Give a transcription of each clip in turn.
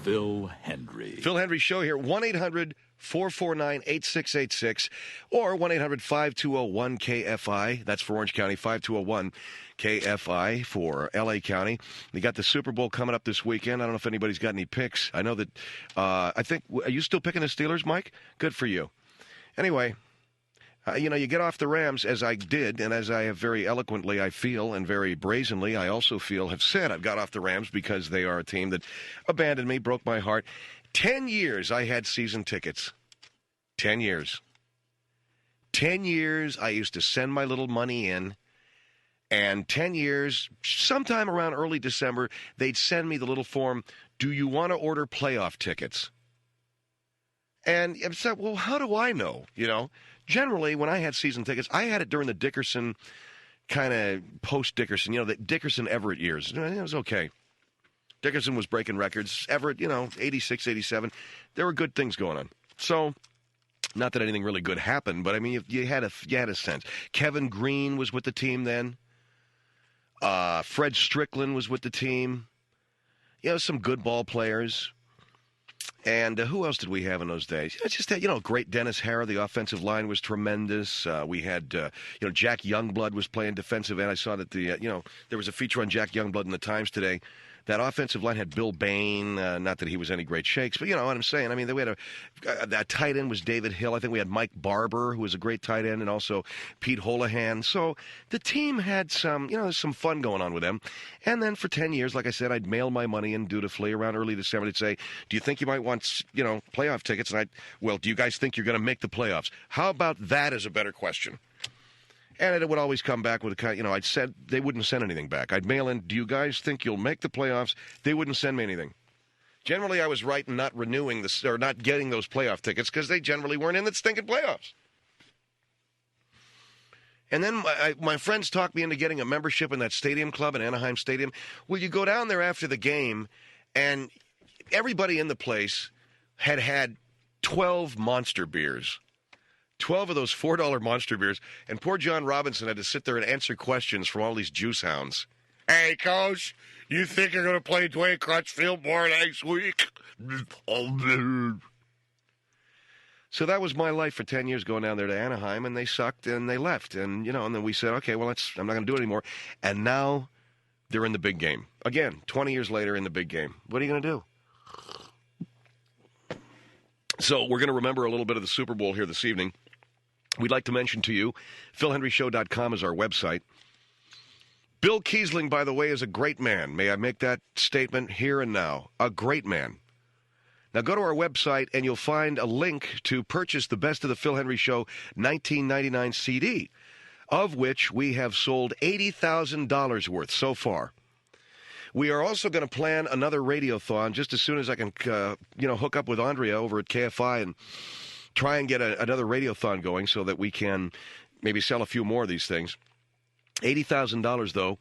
Phil Hendrie. Phil Hendrie Show here, 1-800-449-8686 or 1-800-5201-KFI. That's for Orange County, 5201-KFI for L.A. County. We got the Super Bowl coming up this weekend. I don't know if anybody's got any picks. I know that, are you still picking the Steelers, Mike? Good for you. Anyway, you get off the Rams, as I did, and as I have very eloquently, I feel, and very brazenly, I also feel, have said I've got off the Rams because they are a team that abandoned me, broke my heart. 10 years I had season tickets. 10 years. 10 years I used to send my little money in, and 10 years, sometime around early December, they'd send me the little form, do you want to order playoff tickets? And I said, well, how do I know, Generally, when I had season tickets, I had it during the Dickerson, kind of post-Dickerson, the Dickerson-Everett years. It was okay. Dickerson was breaking records. Everett, 86, 87. There were good things going on. So, not that anything really good happened, but, I mean, you had a sense. Kevin Green was with the team then. Fred Strickland was with the team. Some good ball players. And who else did we have in those days? It's just that, great Dennis Harrah. The offensive line was tremendous. We had, Jack Youngblood was playing defensive end. I saw that there was a feature on Jack Youngblood in the Times today. That offensive line had Bill Bain, not that he was any great shakes, but you know what I'm saying. I mean, we had that tight end was David Hill. I think we had Mike Barber, who was a great tight end, and also Pete Holohan. So the team had some fun going on with them. And then for 10 years, like I said, I'd mail my money in dutifully around early December. They'd say, do you think you might want, playoff tickets? And do you guys think you're going to make the playoffs? How about that as a better question? And it would always come back with I'd said they wouldn't send anything back. I'd mail in, do you guys think you'll make the playoffs? They wouldn't send me anything. Generally, I was right in not renewing or not getting those playoff tickets because they generally weren't in the stinking playoffs. And then my friends talked me into getting a membership in that stadium club in Anaheim Stadium. Well, you go down there after the game, and everybody in the place had 12 Monster beers. 12 of those $4 Monster beers, and poor John Robinson had to sit there and answer questions from all these juice hounds. Hey, Coach, you think you're going to play Dwayne Crutchfield more next week? So that was my life for 10 years, going down there to Anaheim, and they sucked, and they left. And, and then we said, okay, well, I'm not going to do it anymore. And now they're in the big game. Again, 20 years later in the big game. What are you going to do? So we're going to remember a little bit of the Super Bowl here this evening. We'd like to mention to you, PhilHenryShow.com is our website. Bill Kiesling, by the way, is a great man. May I make that statement here and now? A great man. Now go to our website and you'll find a link to purchase the Best of the Phil Hendrie Show 1999 CD, of which we have sold $80,000 worth so far. We are also going to plan another radiothon just as soon as I can, hook up with Andrea over at KFI and try and get another radiothon going so that we can maybe sell a few more of these things. $80,000, though,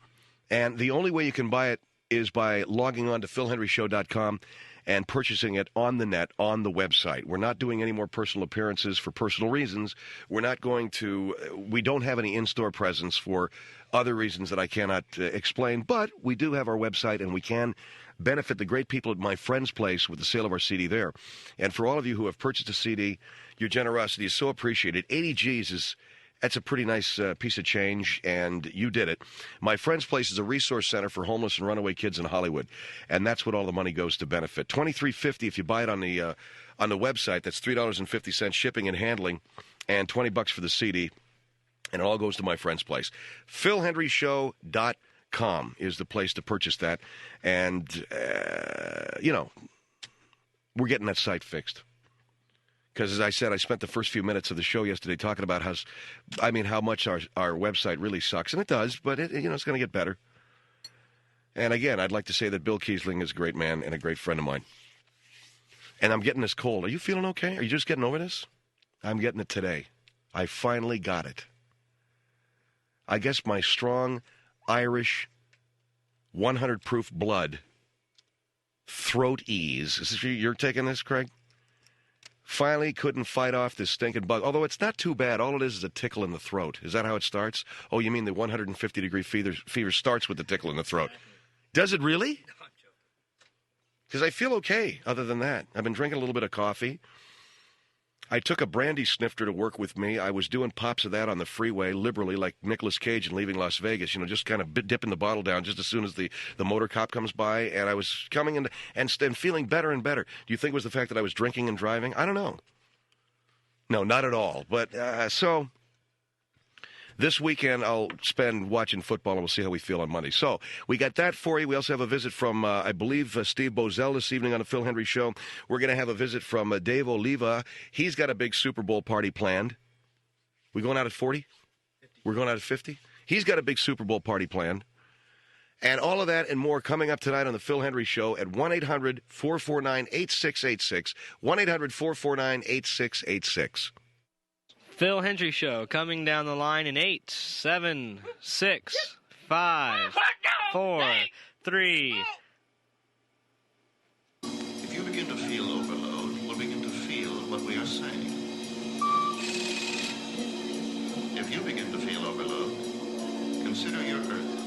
and the only way you can buy it is by logging on to PhilHenryShow.com and purchasing it on the net, on the website. We're not doing any more personal appearances for personal reasons. We don't have any in-store presence for other reasons that I cannot explain, but we do have our website, and we can benefit the great people at My Friend's Place with the sale of our CD there. And for all of you who have purchased a CD, your generosity is so appreciated. 80 G's that's a pretty nice piece of change, and you did it. My Friend's Place is a resource center for homeless and runaway kids in Hollywood, and that's what all the money goes to benefit. $23.50 if you buy it on the website. That's $3.50 shipping and handling, and $20 for the CD, and it all goes to My Friend's Place. PhilHenryShow.com is the place to purchase that, and we're getting that site fixed. Because, as I said, I spent the first few minutes of the show yesterday talking about how much our website really sucks. And it does, but it's going to get better. And, again, I'd like to say that Bill Kiesling is a great man and a great friend of mine. And I'm getting this cold. Are you feeling okay? Are you just getting over this? I'm getting it today. I finally got it. I guess my strong Irish 100 proof blood throat ease. Is this, you're taking this, Craig? Finally couldn't fight off this stinking bug. Although it's not too bad. All it is a tickle in the throat. Is that how it starts? Oh, you mean the 150-degree fever starts with the tickle in the throat. Does it really? Because I feel okay other than that. I've been drinking a little bit of coffee. I took a brandy snifter to work with me. I was doing pops of that on the freeway liberally like Nicolas Cage and Leaving Las Vegas, just kind of dipping the bottle down just as soon as the motor cop comes by. And I was coming in and feeling better and better. Do you think it was the fact that I was drinking and driving? I don't know. No, not at all. But so this weekend I'll spend watching football, and we'll see how we feel on Monday. So we got that for you. We also have a visit from, I believe, Steve Bozell this evening on the Phil Hendrie Show. We're going to have a visit from Dave Oliva. He's got a big Super Bowl party planned. We going out at 40? 50. We're going out at 50? He's got a big Super Bowl party planned. And all of that and more coming up tonight on the Phil Hendrie Show at 1-800-449-8686. 1-800-449-8686. Phil Hendrie Show coming down the line in 8, 7, 6, 5, 4, 3. If you begin to feel overload, you will begin to feel what we are saying. If you begin to feel overload, consider your Earth.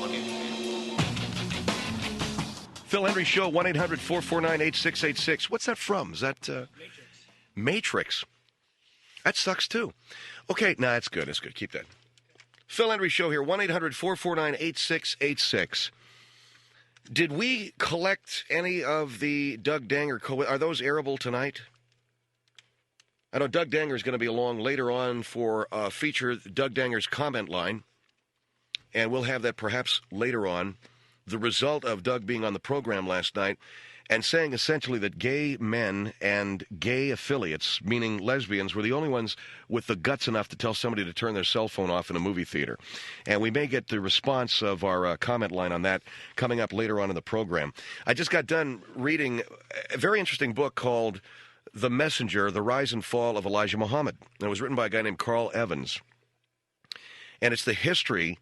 What do you feel? Phil Hendrie Show, 1-800-449-8686. What's that from? Is that Matrix? That sucks, too. Okay, that's good. That's good. Keep that. Phil Hendrie Show here, 1-800-449-8686. Did we collect any of the Doug Danger? Are those airable tonight? I know Doug Danger is going to be along later on for a feature, Doug Danger's comment line. And we'll have that perhaps later on. The result of Doug being on the program last night and saying essentially that gay men and gay affiliates, meaning lesbians, were the only ones with the guts enough to tell somebody to turn their cell phone off in a movie theater. And we may get the response of our comment line on that coming up later on in the program. I just got done reading a very interesting book called The Messenger, The Rise and Fall of Elijah Muhammad. It was written by a guy named Carl Evans. And it's the history,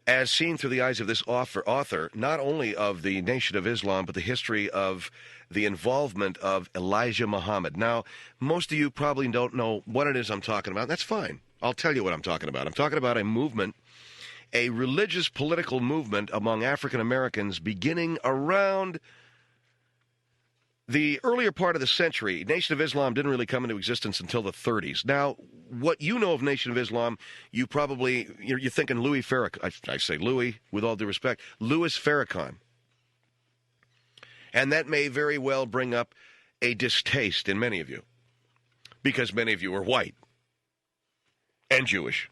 as seen through the eyes of this author, not only of the Nation of Islam, but the history of the involvement of Elijah Muhammad. Now, most of you probably don't know what it is I'm talking about. That's fine. I'll tell you what I'm talking about. I'm talking about a movement, a religious political movement among African Americans beginning around the earlier part of the century. Nation of Islam didn't really come into existence until the 30s. Now, what you know of Nation of Islam, you're thinking Louis Farrakhan. I say Louis, with all due respect, Louis Farrakhan. And that may very well bring up a distaste in many of you, because many of you are white and Jewish.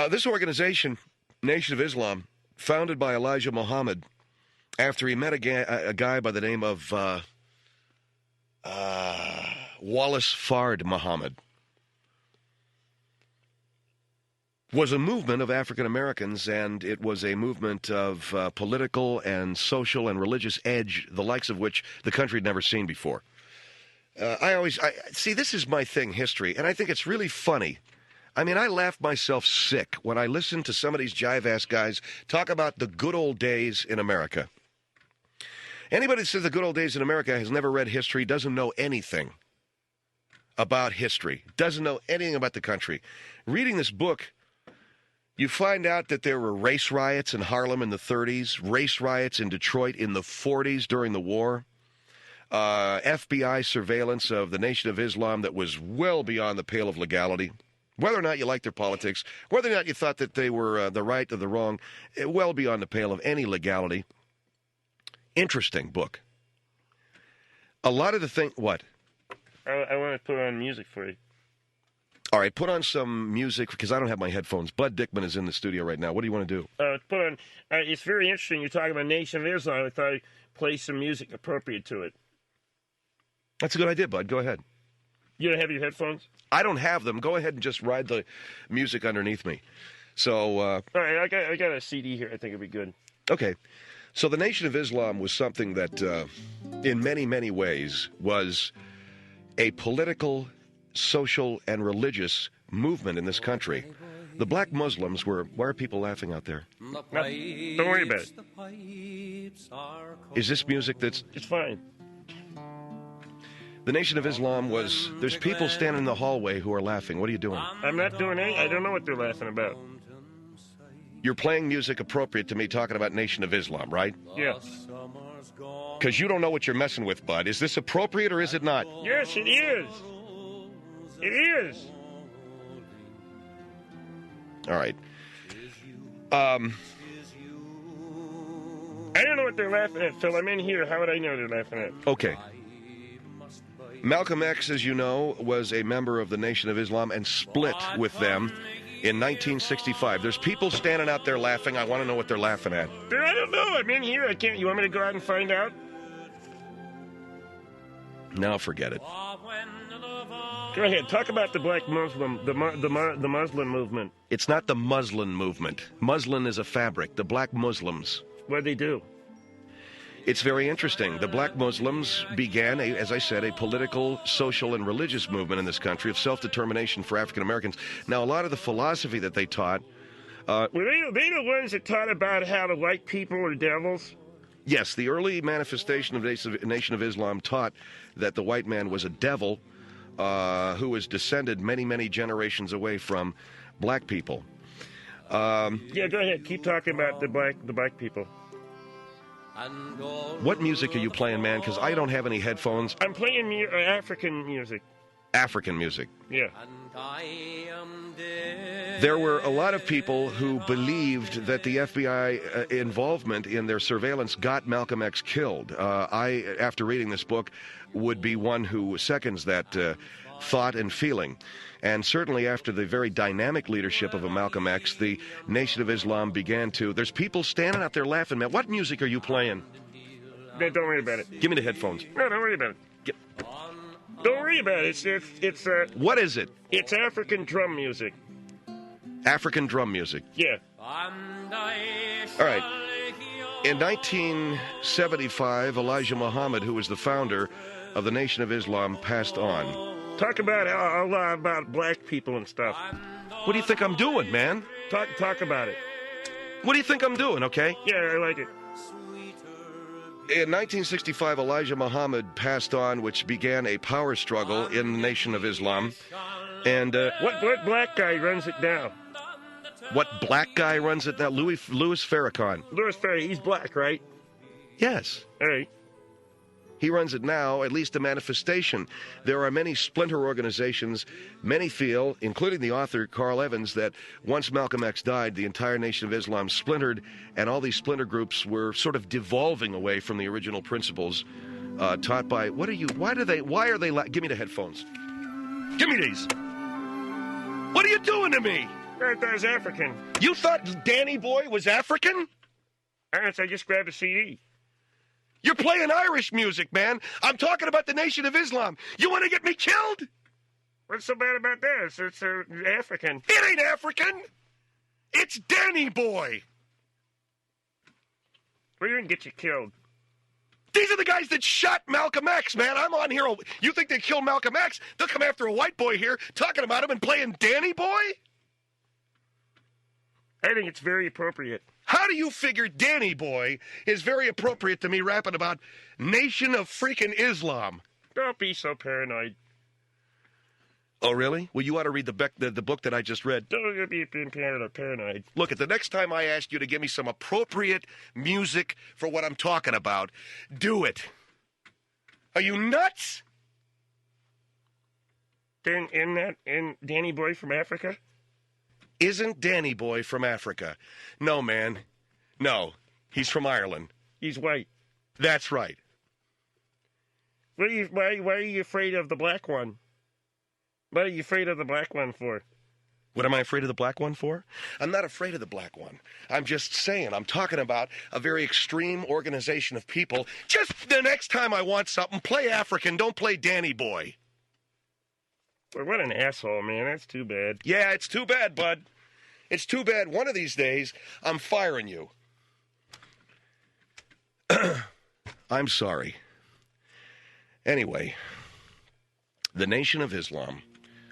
This organization, Nation of Islam, founded by Elijah Muhammad, after he met a guy by the name of Wallace Fard Muhammad, was a movement of African Americans, and it was a movement of political and social and religious edge, the likes of which the country had never seen before. See, this is my thing, history, and I think it's really funny. I mean, I laugh myself sick when I listen to some of these jive-ass guys talk about the good old days in America. Anybody that says the good old days in America has never read history, doesn't know anything about history, doesn't know anything about the country. Reading this book, you find out that there were race riots in Harlem in the 30s, race riots in Detroit in the 40s during the war, FBI surveillance of the Nation of Islam that was well beyond the pale of legality. Whether or not you liked their politics, whether or not you thought that they were the right or the wrong, well beyond the pale of any legality. Interesting book. A lot of the thing. What? I want to put on music for you. All right, put on some music because I don't have my headphones. Bud Dickman is in the studio right now. What do you want to do? Put on. It's very interesting. You're talking about Nation of Islam. I thought I'd play some music appropriate to it. That's a good idea, Bud. Go ahead. You don't have your headphones? I don't have them. Go ahead and just ride the music underneath me. So. All right, I got a CD here. I think it'd be good. Okay. So the Nation of Islam was something that, in many, many ways, was a political, social, and religious movement in this country. The black Muslims were... Why are people laughing out there? No, don't worry about it. Is this music that's... It's fine. The Nation of Islam was... There's people standing in the hallway who are laughing. What are you doing? I'm not doing anything. I don't know what they're laughing about. You're playing music appropriate to me talking about Nation of Islam, right? Yeah. Because you don't know what you're messing with, bud. Is this appropriate or is it not? Yes, it is. It is. All right. I don't know what they're laughing at, Phil. I'm in here. How would I know they're laughing at? Okay. Malcolm X, as you know, was a member of the Nation of Islam and split with them in 1965. There's people standing out there laughing. I want to know what they're laughing at. I don't know. I'm in here. I can't. You want me to go out and find out? No, forget it. Go ahead. Talk about the black Muslim, the Muslim movement. It's not the Muslim movement. Muslin is a fabric. The black Muslims. What they do? It's very interesting. The black Muslims began, as I said, a political, social, and religious movement in this country of self-determination for African Americans. Now, a lot of the philosophy that they taught... were they the ones that taught about how the white people were devils? Yes, the early manifestation of Nation of Islam taught that the white man was a devil who was descended many, many generations away from black people. Yeah, go ahead. Keep talking about the black people. What music are you playing, man? Because I don't have any headphones. I'm playing African music. African music. Yeah. There were a lot of people who believed that the FBI involvement in their surveillance got Malcolm X killed. I, after reading this book, would be one who seconds that thought and feeling. And certainly after the very dynamic leadership of a Malcolm X, the Nation of Islam began to... There's people standing out there laughing, man. What music are you playing? No, don't worry about it. Give me the headphones. No, don't worry about it. Don't worry about it. It's what is it? It's African drum music. African drum music. Yeah. All right. In 1975, Elijah Muhammad, who was the founder of the Nation of Islam, passed on. Talk about a lot about black people and stuff. What do you think I'm doing, man? Talk about it. What do you think I'm doing, okay? Yeah, I like it. In 1965, Elijah Muhammad passed on, which began a power struggle in the Nation of Islam. And what black guy runs it down? What black guy runs it now? Louis Farrakhan. Louis Farrakhan, he's black, right? Yes. All right. He runs it now, at least a manifestation. There are many splinter organizations. Many feel, including the author Carl Evans, that once Malcolm X died, the entire Nation of Islam splintered, and all these splinter groups were sort of devolving away from the original principles taught by... Why are they... Give me the headphones. Give me these. What are you doing to me? I thought it was African. You thought Danny Boy was African? I just grabbed a CD. You're playing Irish music, man. I'm talking about the Nation of Islam. You want to get me killed? What's so bad about that? It's African. It ain't African. It's Danny Boy. We didn't get you killed. These are the guys that shot Malcolm X, man. I'm on here. You think they killed Malcolm X? They'll come after a white boy here, talking about him and playing Danny Boy? I think it's very appropriate. How do you figure Danny Boy is very appropriate to me rapping about Nation of freaking Islam? Don't be so paranoid. Oh, really? Well, you ought to read the book that I just read. Don't be paranoid. Look, at the next time I ask you to give me some appropriate music for what I'm talking about, do it. Are you nuts? Then in Danny Boy from Africa? Isn't Danny Boy from Africa? No, man. No. He's from Ireland. He's white. That's right. Why are you afraid of the black one? What are you afraid of the black one for? What am I afraid of the black one for? I'm not afraid of the black one. I'm just saying, I'm talking about a very extreme organization of people. Just the next time I want something, play African, don't play Danny Boy. Well, what an asshole, man. That's too bad. Yeah, it's too bad, bud. It's too bad. One of these days, I'm firing you. I'm sorry. Anyway, the Nation of Islam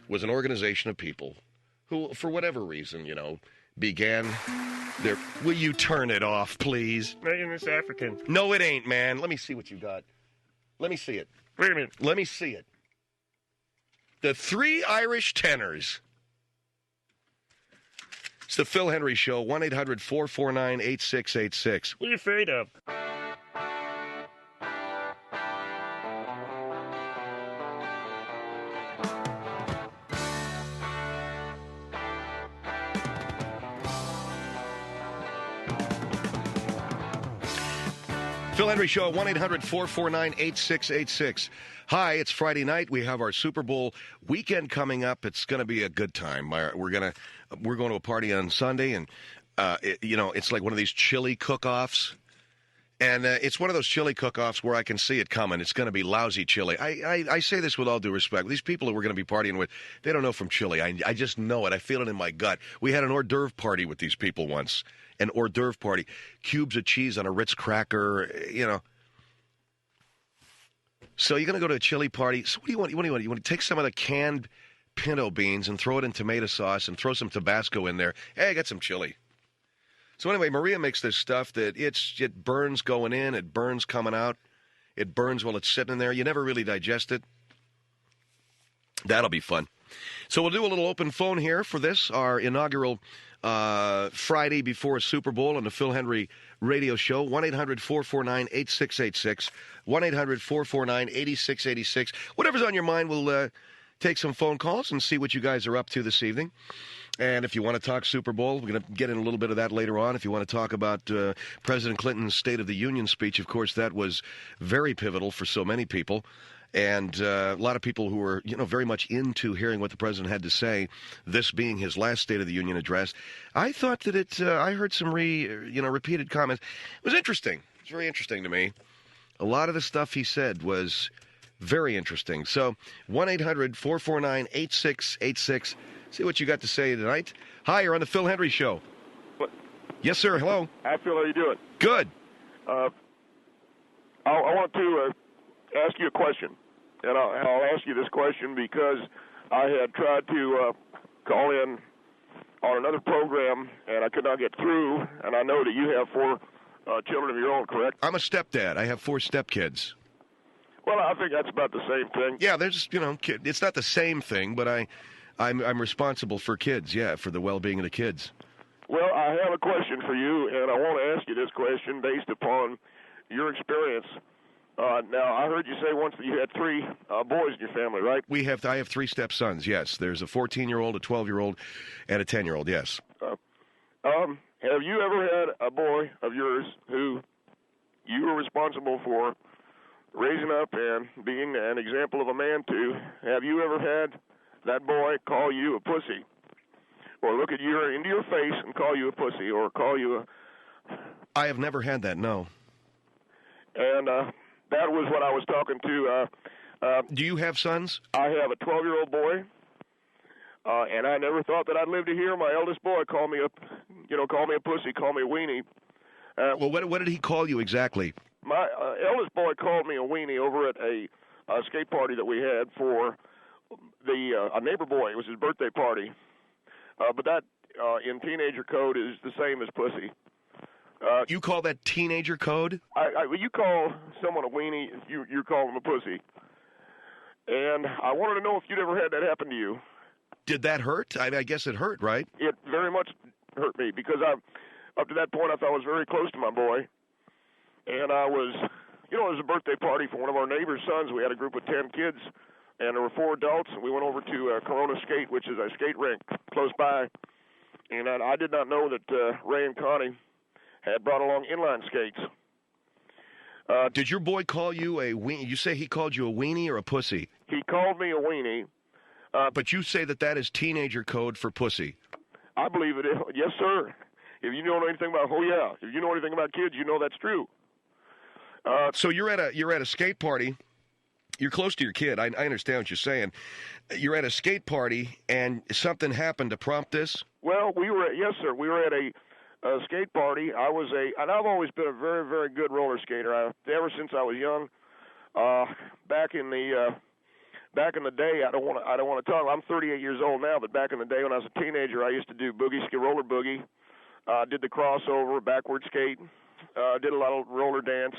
was an organization of people who, for whatever reason, began their... Will you turn it off, please? Man, it's African. No, it ain't, man. Let me see what you got. Let me see it. Wait a minute. Let me see it. The Three Irish Tenors. It's the Phil Hendrie Show, 1-800-449-8686. What are you afraid of? Phil Hendrie Show, 1-800-449-8686. Hi, it's Friday night. We have our Super Bowl weekend coming up. It's going to be a good time. We're going to a party on Sunday, and it's like one of these chili cook-offs. And it's one of those chili cook-offs where I can see it coming. It's going to be lousy chili. I say this with all due respect. These people that we're going to be partying with, they don't know from chili. I just know it. I feel it in my gut. We had an hors d'oeuvre party with these people once. An hors d'oeuvre party. Cubes of cheese on a Ritz cracker, So you're going to go to a chili party. So what do you want? You want to take some of the canned pinto beans and throw it in tomato sauce and throw some Tabasco in there. Hey, I got some chili. So anyway, Maria makes this stuff that it burns going in, it burns coming out, it burns while it's sitting in there. You never really digest it. That'll be fun. So we'll do a little open phone here for this, our inaugural Friday before Super Bowl on the Phil Hendrie Radio Show. 1-800-449-8686. 1-800-449-8686. Whatever's on your mind, we'll take some phone calls and see what you guys are up to this evening. And if you want to talk Super Bowl, we're going to get in a little bit of that later on. If you want to talk about President Clinton's State of the Union speech, of course, that was very pivotal for so many people. And a lot of people who were, very much into hearing what the president had to say, this being his last State of the Union address. I thought that I heard some repeated comments. It was interesting. It was very interesting to me. A lot of the stuff he said was very interesting. So 1-800-449-8686. See what you got to say tonight. Hi, you're on the Phil Hendrie Show. What? Yes, sir. Hello. Hi, Phil. How you doing? Good. I want to ask you a question, and I'll ask you this question because I had tried to call in on another program, and I could not get through, and I know that you have 4 children of your own, correct? I'm a stepdad. I have 4 stepkids. Well, I think that's about the same thing. Yeah, there's, it's not the same thing, but I'm responsible for kids, for the well-being of the kids. Well, I have a question for you, and I want to ask you this question based upon your experience. Now, I heard you say once that you had 3 boys in your family, right? I have 3 stepsons, yes. There's a 14-year-old, a 12-year-old, and a 10-year-old, yes. Have you ever had a boy of yours who you were responsible for raising up and being an example of a man to? Have you ever had that boy call you a pussy, or look at you into your face and call you a pussy, or call you a... I have never had that, no. And that was what I was talking to. Do you have sons? I have a 12-year-old boy, and I never thought that I'd live to hear my eldest boy call me a pussy, call me a weenie. Well, what did he call you exactly? My eldest boy called me a weenie over at a skate party that we had for a neighbor boy. It was his birthday party. But that, in teenager code, is the same as pussy. You call that teenager code? You call someone a weenie, you call them a pussy. And I wanted to know if you'd ever had that happen to you. Did that hurt? I guess it hurt, right? It very much hurt me because up to that point I thought I was very close to my boy. And I was, it was a birthday party for one of our neighbor's sons. We had a group of 10 kids, and there were 4 adults, and we went over to Corona Skate, which is a skate rink close by. And I did not know that Ray and Connie had brought along inline skates. Did your boy call you a weenie? You say he called you a weenie or a pussy? He called me a weenie. But you say that is teenager code for pussy. I believe it is. Yes, sir. If you know anything about, if you know anything about kids, you know that's true. So you're at a skate party. You're close to your kid. I understand what you're saying. You're at a skate party, and something happened to prompt this? Well, yes, sir. We were at a skate party. And I've always been a very, very good roller skater. Ever since I was young. Back in the day, I don't want to talk. I'm 38 years old now, but back in the day when I was a teenager, I used to do roller boogie, did the crossover, backward skate, did a lot of roller dance.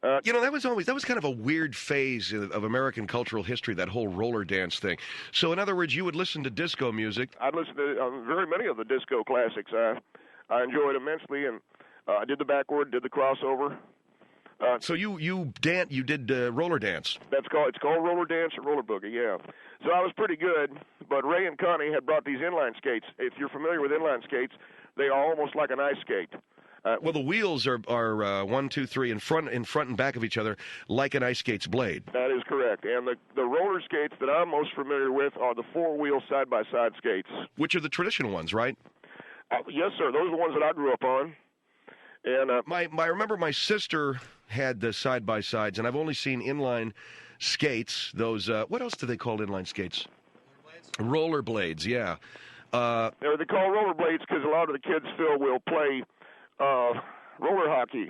That was kind of a weird phase of American cultural history, that whole roller dance thing. So, in other words, you would listen to disco music. I'd listen to very many of the disco classics. I enjoyed immensely, and I did the backward, did the crossover. So you did roller dance. It's called roller dance or roller boogie, yeah. So I was pretty good, but Ray and Connie had brought these inline skates. If you're familiar with inline skates, they are almost like an ice skate. Well, the wheels are 1, 2, 3 in front and back of each other, like an ice skate's blade. That is correct. And the roller skates that I'm most familiar with are the four-wheel side-by-side skates. Which are the traditional ones, right? Yes, sir. Those are the ones that I grew up on. And I remember my sister had the side-by-sides, and I've only seen inline skates. Those what else do they call inline skates? Rollerblades, yeah. They call rollerblades because a lot of the kids still will play roller hockey.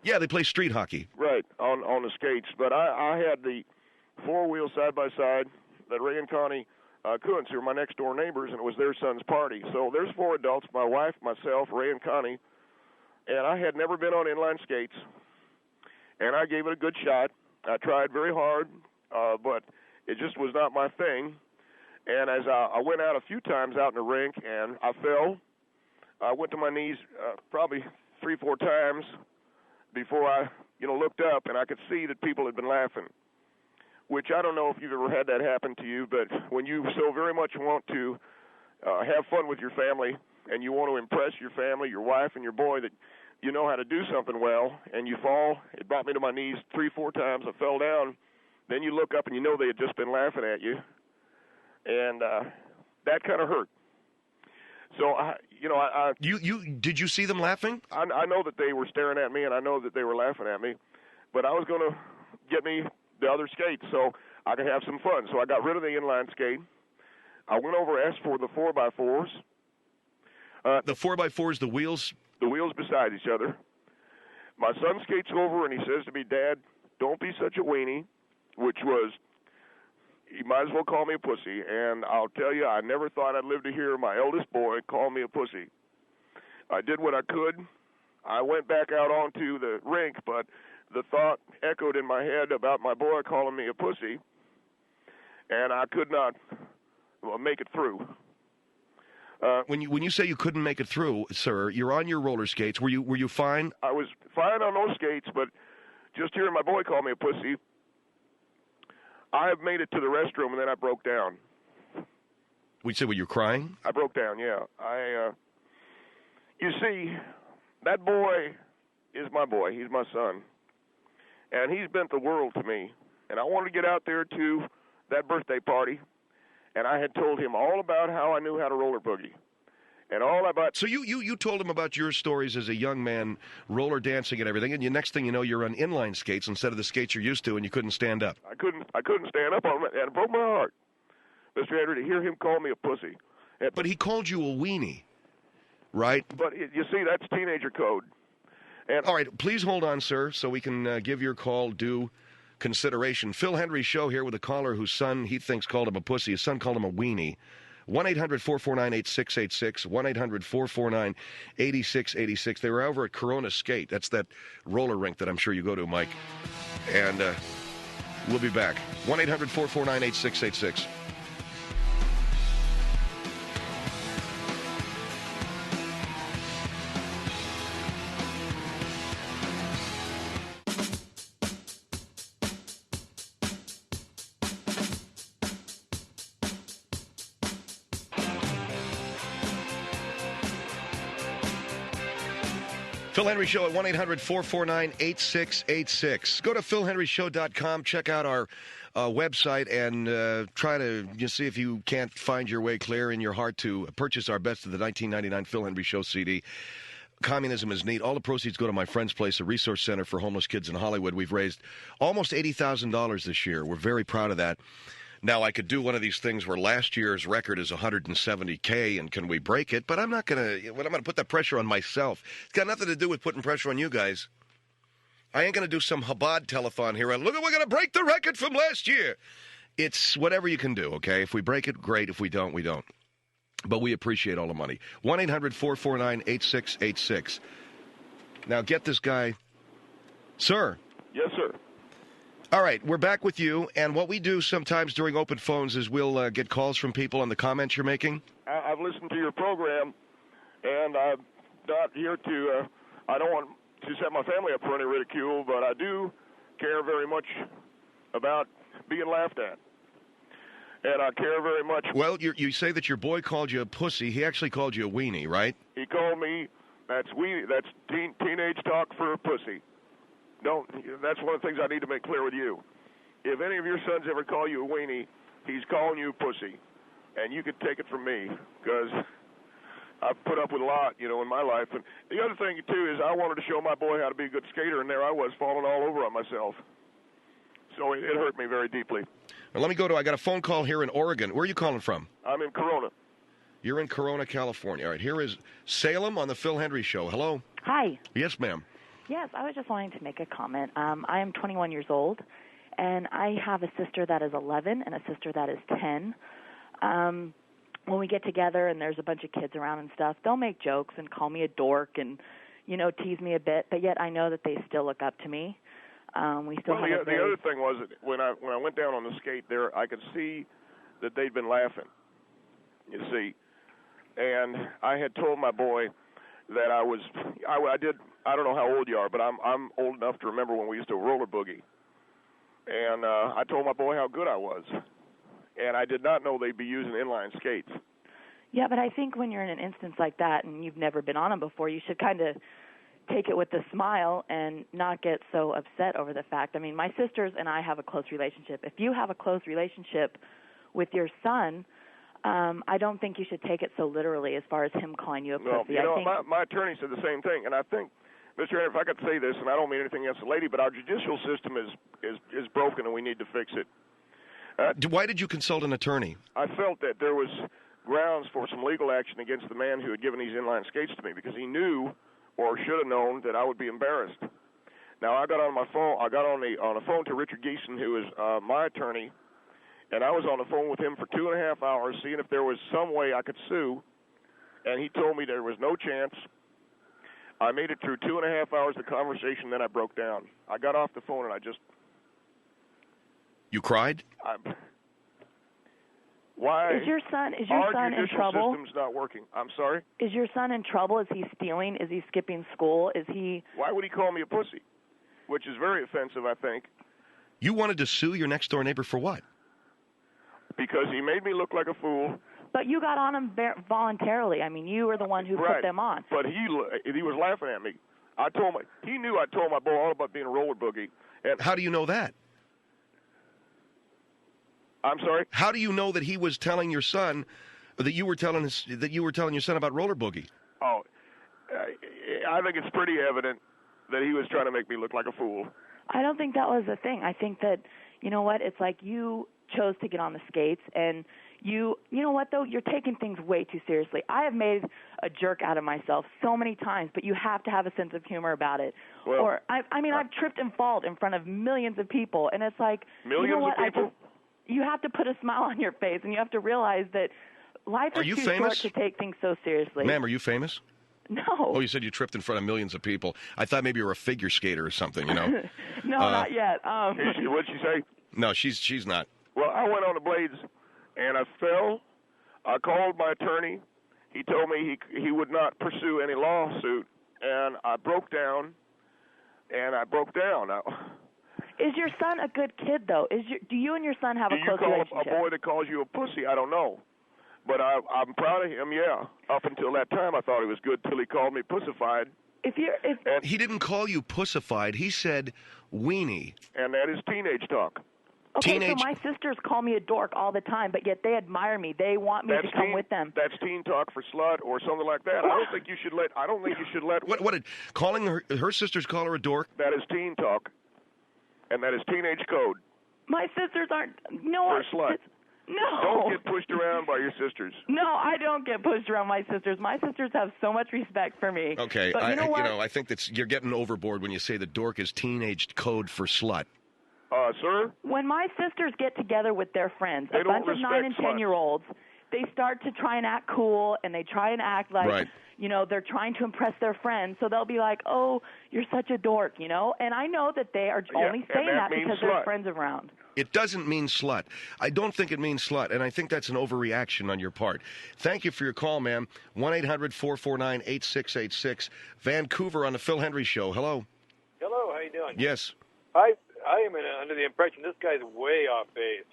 Yeah, they play street hockey. Right, on the skates. But I had the four-wheel side-by-side that Ray and Connie Kuntz, who were my next-door neighbors, and it was their son's party. So there's 4 adults, my wife, myself, Ray and Connie, and I had never been on inline skates. And I gave it a good shot. I tried very hard, but it just was not my thing. And as I went out a few times out in the rink, and I fell. I went to my knees probably 3-4 times before I, looked up, and I could see that people had been laughing, which I don't know if you've ever had that happen to you, but when you so very much want to have fun with your family and you want to impress your family, your wife and your boy, that you know how to do something well, and you fall. It brought me to my knees 3-4 times. I fell down. Then you look up, and you know they had just been laughing at you, and that kind of hurt. So, Did you see them laughing? I know that they were staring at me, and I know that they were laughing at me, but I was going to get me the other skates so I could have some fun. So I got rid of the inline skate. I went over, asked for the 4x4s. The 4x4s, the wheels? The wheels beside each other. My son skates over, and he says to me, "Dad, don't be such a weenie," which was, he might as well call me a pussy. And I'll tell you, I never thought I'd live to hear my eldest boy call me a pussy. I did what I could. I went back out onto the rink, but the thought echoed in my head about my boy calling me a pussy, and I could not make it through. When you say you couldn't make it through, sir, you're on your roller skates. Were you fine? I was fine on those skates, but just hearing my boy call me a pussy, I have made it to the restroom, and then I broke down. We said, were you crying? I broke down, yeah. You see, that boy is my boy. He's my son. And he's meant the world to me. And I wanted to get out there to that birthday party, and I had told him all about how I knew how to roller boogie. And all about... So you told him about your stories as a young man, roller dancing and everything, and the next thing you know, you're on inline skates instead of the skates you're used to, and you couldn't stand up. I couldn't stand up on them, and it broke my heart, Mr. Hendrie, to hear him call me a pussy. But he called you a weenie, right? But you see, that's teenager code. And all right, please hold on, sir, so we can give your call due consideration. Phil Hendrie Show here with a caller whose son he thinks called him a pussy. His son called him a weenie. 1-800-449-8686, 1-800-449-8686. They were over at Corona Skate. That's that roller rink that I'm sure you go to, Mike. And we'll be back. 1-800-449-8686. Phil Hendrie Show at 1-800-449-8686. Go to philhendrieshow.com. Check out our website and try to see if you can't find your way clear in your heart to purchase our Best of the 1999 Phil Hendrie Show CD. Communism is neat. All the proceeds go to my friend's place, a resource center for homeless kids in Hollywood. We've raised almost $80,000 this year. We're very proud of that. Now, I could do one of these things where last year's record is $170K, and can we break it? But I'm not going to put that pressure on myself. It's got nothing to do with putting pressure on you guys. I ain't going to do some Chabad telethon here. Look, we're going to break the record from last year. It's whatever you can do, okay? If we break it, great. If we don't, we don't. But we appreciate all the money. 1-800-449-8686. Now, get this guy. Sir. Yes, sir. All right, we're back with you, and what we do sometimes during open phones is we'll get calls from people on the comments you're making. I've listened to your program, and I'm not here to, I don't want to set my family up for any ridicule, but I do care very much about being laughed at. And I care very much. Well, you say that your boy called you a pussy. He actually called you a weenie, right? He called me, that's teenage talk for a pussy. That's one of the things I need to make clear with you. If any of your sons ever call you a weenie, he's calling you a pussy. And you can take it from me, because I've put up with a lot, in my life. And the other thing, too, is I wanted to show my boy how to be a good skater, and there I was falling all over on myself. So it hurt me very deeply. Well, let me go I got a phone call here in Oregon. Where are you calling from? I'm in Corona. You're in Corona, California. All right, here is Salem on the Phil Hendrie Show. Hello? Hi. Yes, ma'am. Yes, I was just wanting to make a comment. I am 21 years old, and I have a sister that is 11 and a sister that is 10. When we get together and there's a bunch of kids around and stuff, they'll make jokes and call me a dork and, tease me a bit, but yet I know that they still look up to me. We still well, have the other thing was that when I went down on the skate there, I could see that they'd been laughing, you see. And I had told my boy that I don't know how old you are, but I'm old enough to remember when we used to roller boogie. And I told my boy how good I was. And I did not know they'd be using inline skates. Yeah, but I think when you're in an instance like that and you've never been on them before, you should kind of take it with a smile and not get so upset over the fact. I mean, my sisters and I have a close relationship. If you have a close relationship with your son, I don't think you should take it so literally as far as him calling you a pussy. My attorney said the same thing, and I think, Mr. Hendrie, if I could say this, and I don't mean anything against the lady, but our judicial system is broken, and we need to fix it. Why did you consult an attorney? I felt that there was grounds for some legal action against the man who had given these inline skates to me because he knew or should have known that I would be embarrassed. Now, I got on my phone. I got on the phone to Richard Geeson, who is my attorney, and I was on the phone with him for 2.5 hours, seeing if there was some way I could sue, and he told me there was no chance. I made it through 2.5 hours of conversation, then I broke down. I got off the phone and I just... You cried? Why? Is your son in trouble? Our system's not working. I'm sorry? Is your son in trouble? Is he stealing? Is he skipping school? Is he... Why would he call me a pussy? Which is very offensive, I think. You wanted to sue your next-door neighbor for what? Because he made me look like a fool. But you got on him voluntarily. I mean, you were the one who put them on. But he was laughing at me. He knew I told my boy all about being a roller boogie. And how do you know that? I'm sorry? How do you know that he was telling your son, or that you were telling your son about roller boogie? Oh, I think it's pretty evident that he was trying to make me look like a fool. I don't think that was the thing. I think that, you know what, it's like you chose to get on the skates, and you know what, though, you're taking things way too seriously. I have made a jerk out of myself so many times, but you have to have a sense of humor about it. Well, I've tripped and fallen in front of millions of people, and it's like, millions you know what, of people? You have to put a smile on your face, and you have to realize that life is too short to take things so seriously. Ma'am, are you famous? No. Oh, you said you tripped in front of millions of people. I thought maybe you were a figure skater or something, you know. No, not yet. What'd she say? No, she's not. Well, I went on the blades, and I fell. I called my attorney. He told me he would not pursue any lawsuit, and I broke down. Is your son a good kid, though? Do you and your son have a close relationship? Do you call a boy that calls you a pussy? I don't know. But I'm proud of him, yeah. Up until that time, I thought he was good till he called me pussified. He didn't call you pussified. He said weenie. And that is teenage talk. Okay, so my sisters call me a dork all the time, but yet they admire me. They want me to come with them. That's teen talk for slut or something like that. I don't think you should let. What did calling her sisters call her a dork? That is teen talk, and that is teenage code. My sisters aren't. No. For a slut. No. Don't get pushed around by your sisters. No, I don't get pushed around my sisters. My sisters have so much respect for me. Okay, but you know what? I think you're getting overboard when you say the dork is teenage code for slut. Sir? When my sisters get together with their friends, they a bunch of 9 and 10-year-olds, they start to try and act cool, and they try and act like, Right. They're trying to impress their friends. So they'll be like, oh, you're such a dork, And I know that they are only saying that means because slut. their friends around. It doesn't mean slut. I don't think it means slut, and I think that's an overreaction on your part. Thank you for your call, ma'am. 1-800-449-8686. Vancouver on the Phil Hendrie Show. Hello. Hello, how you doing? Yes. I am under the impression this guy's way off base.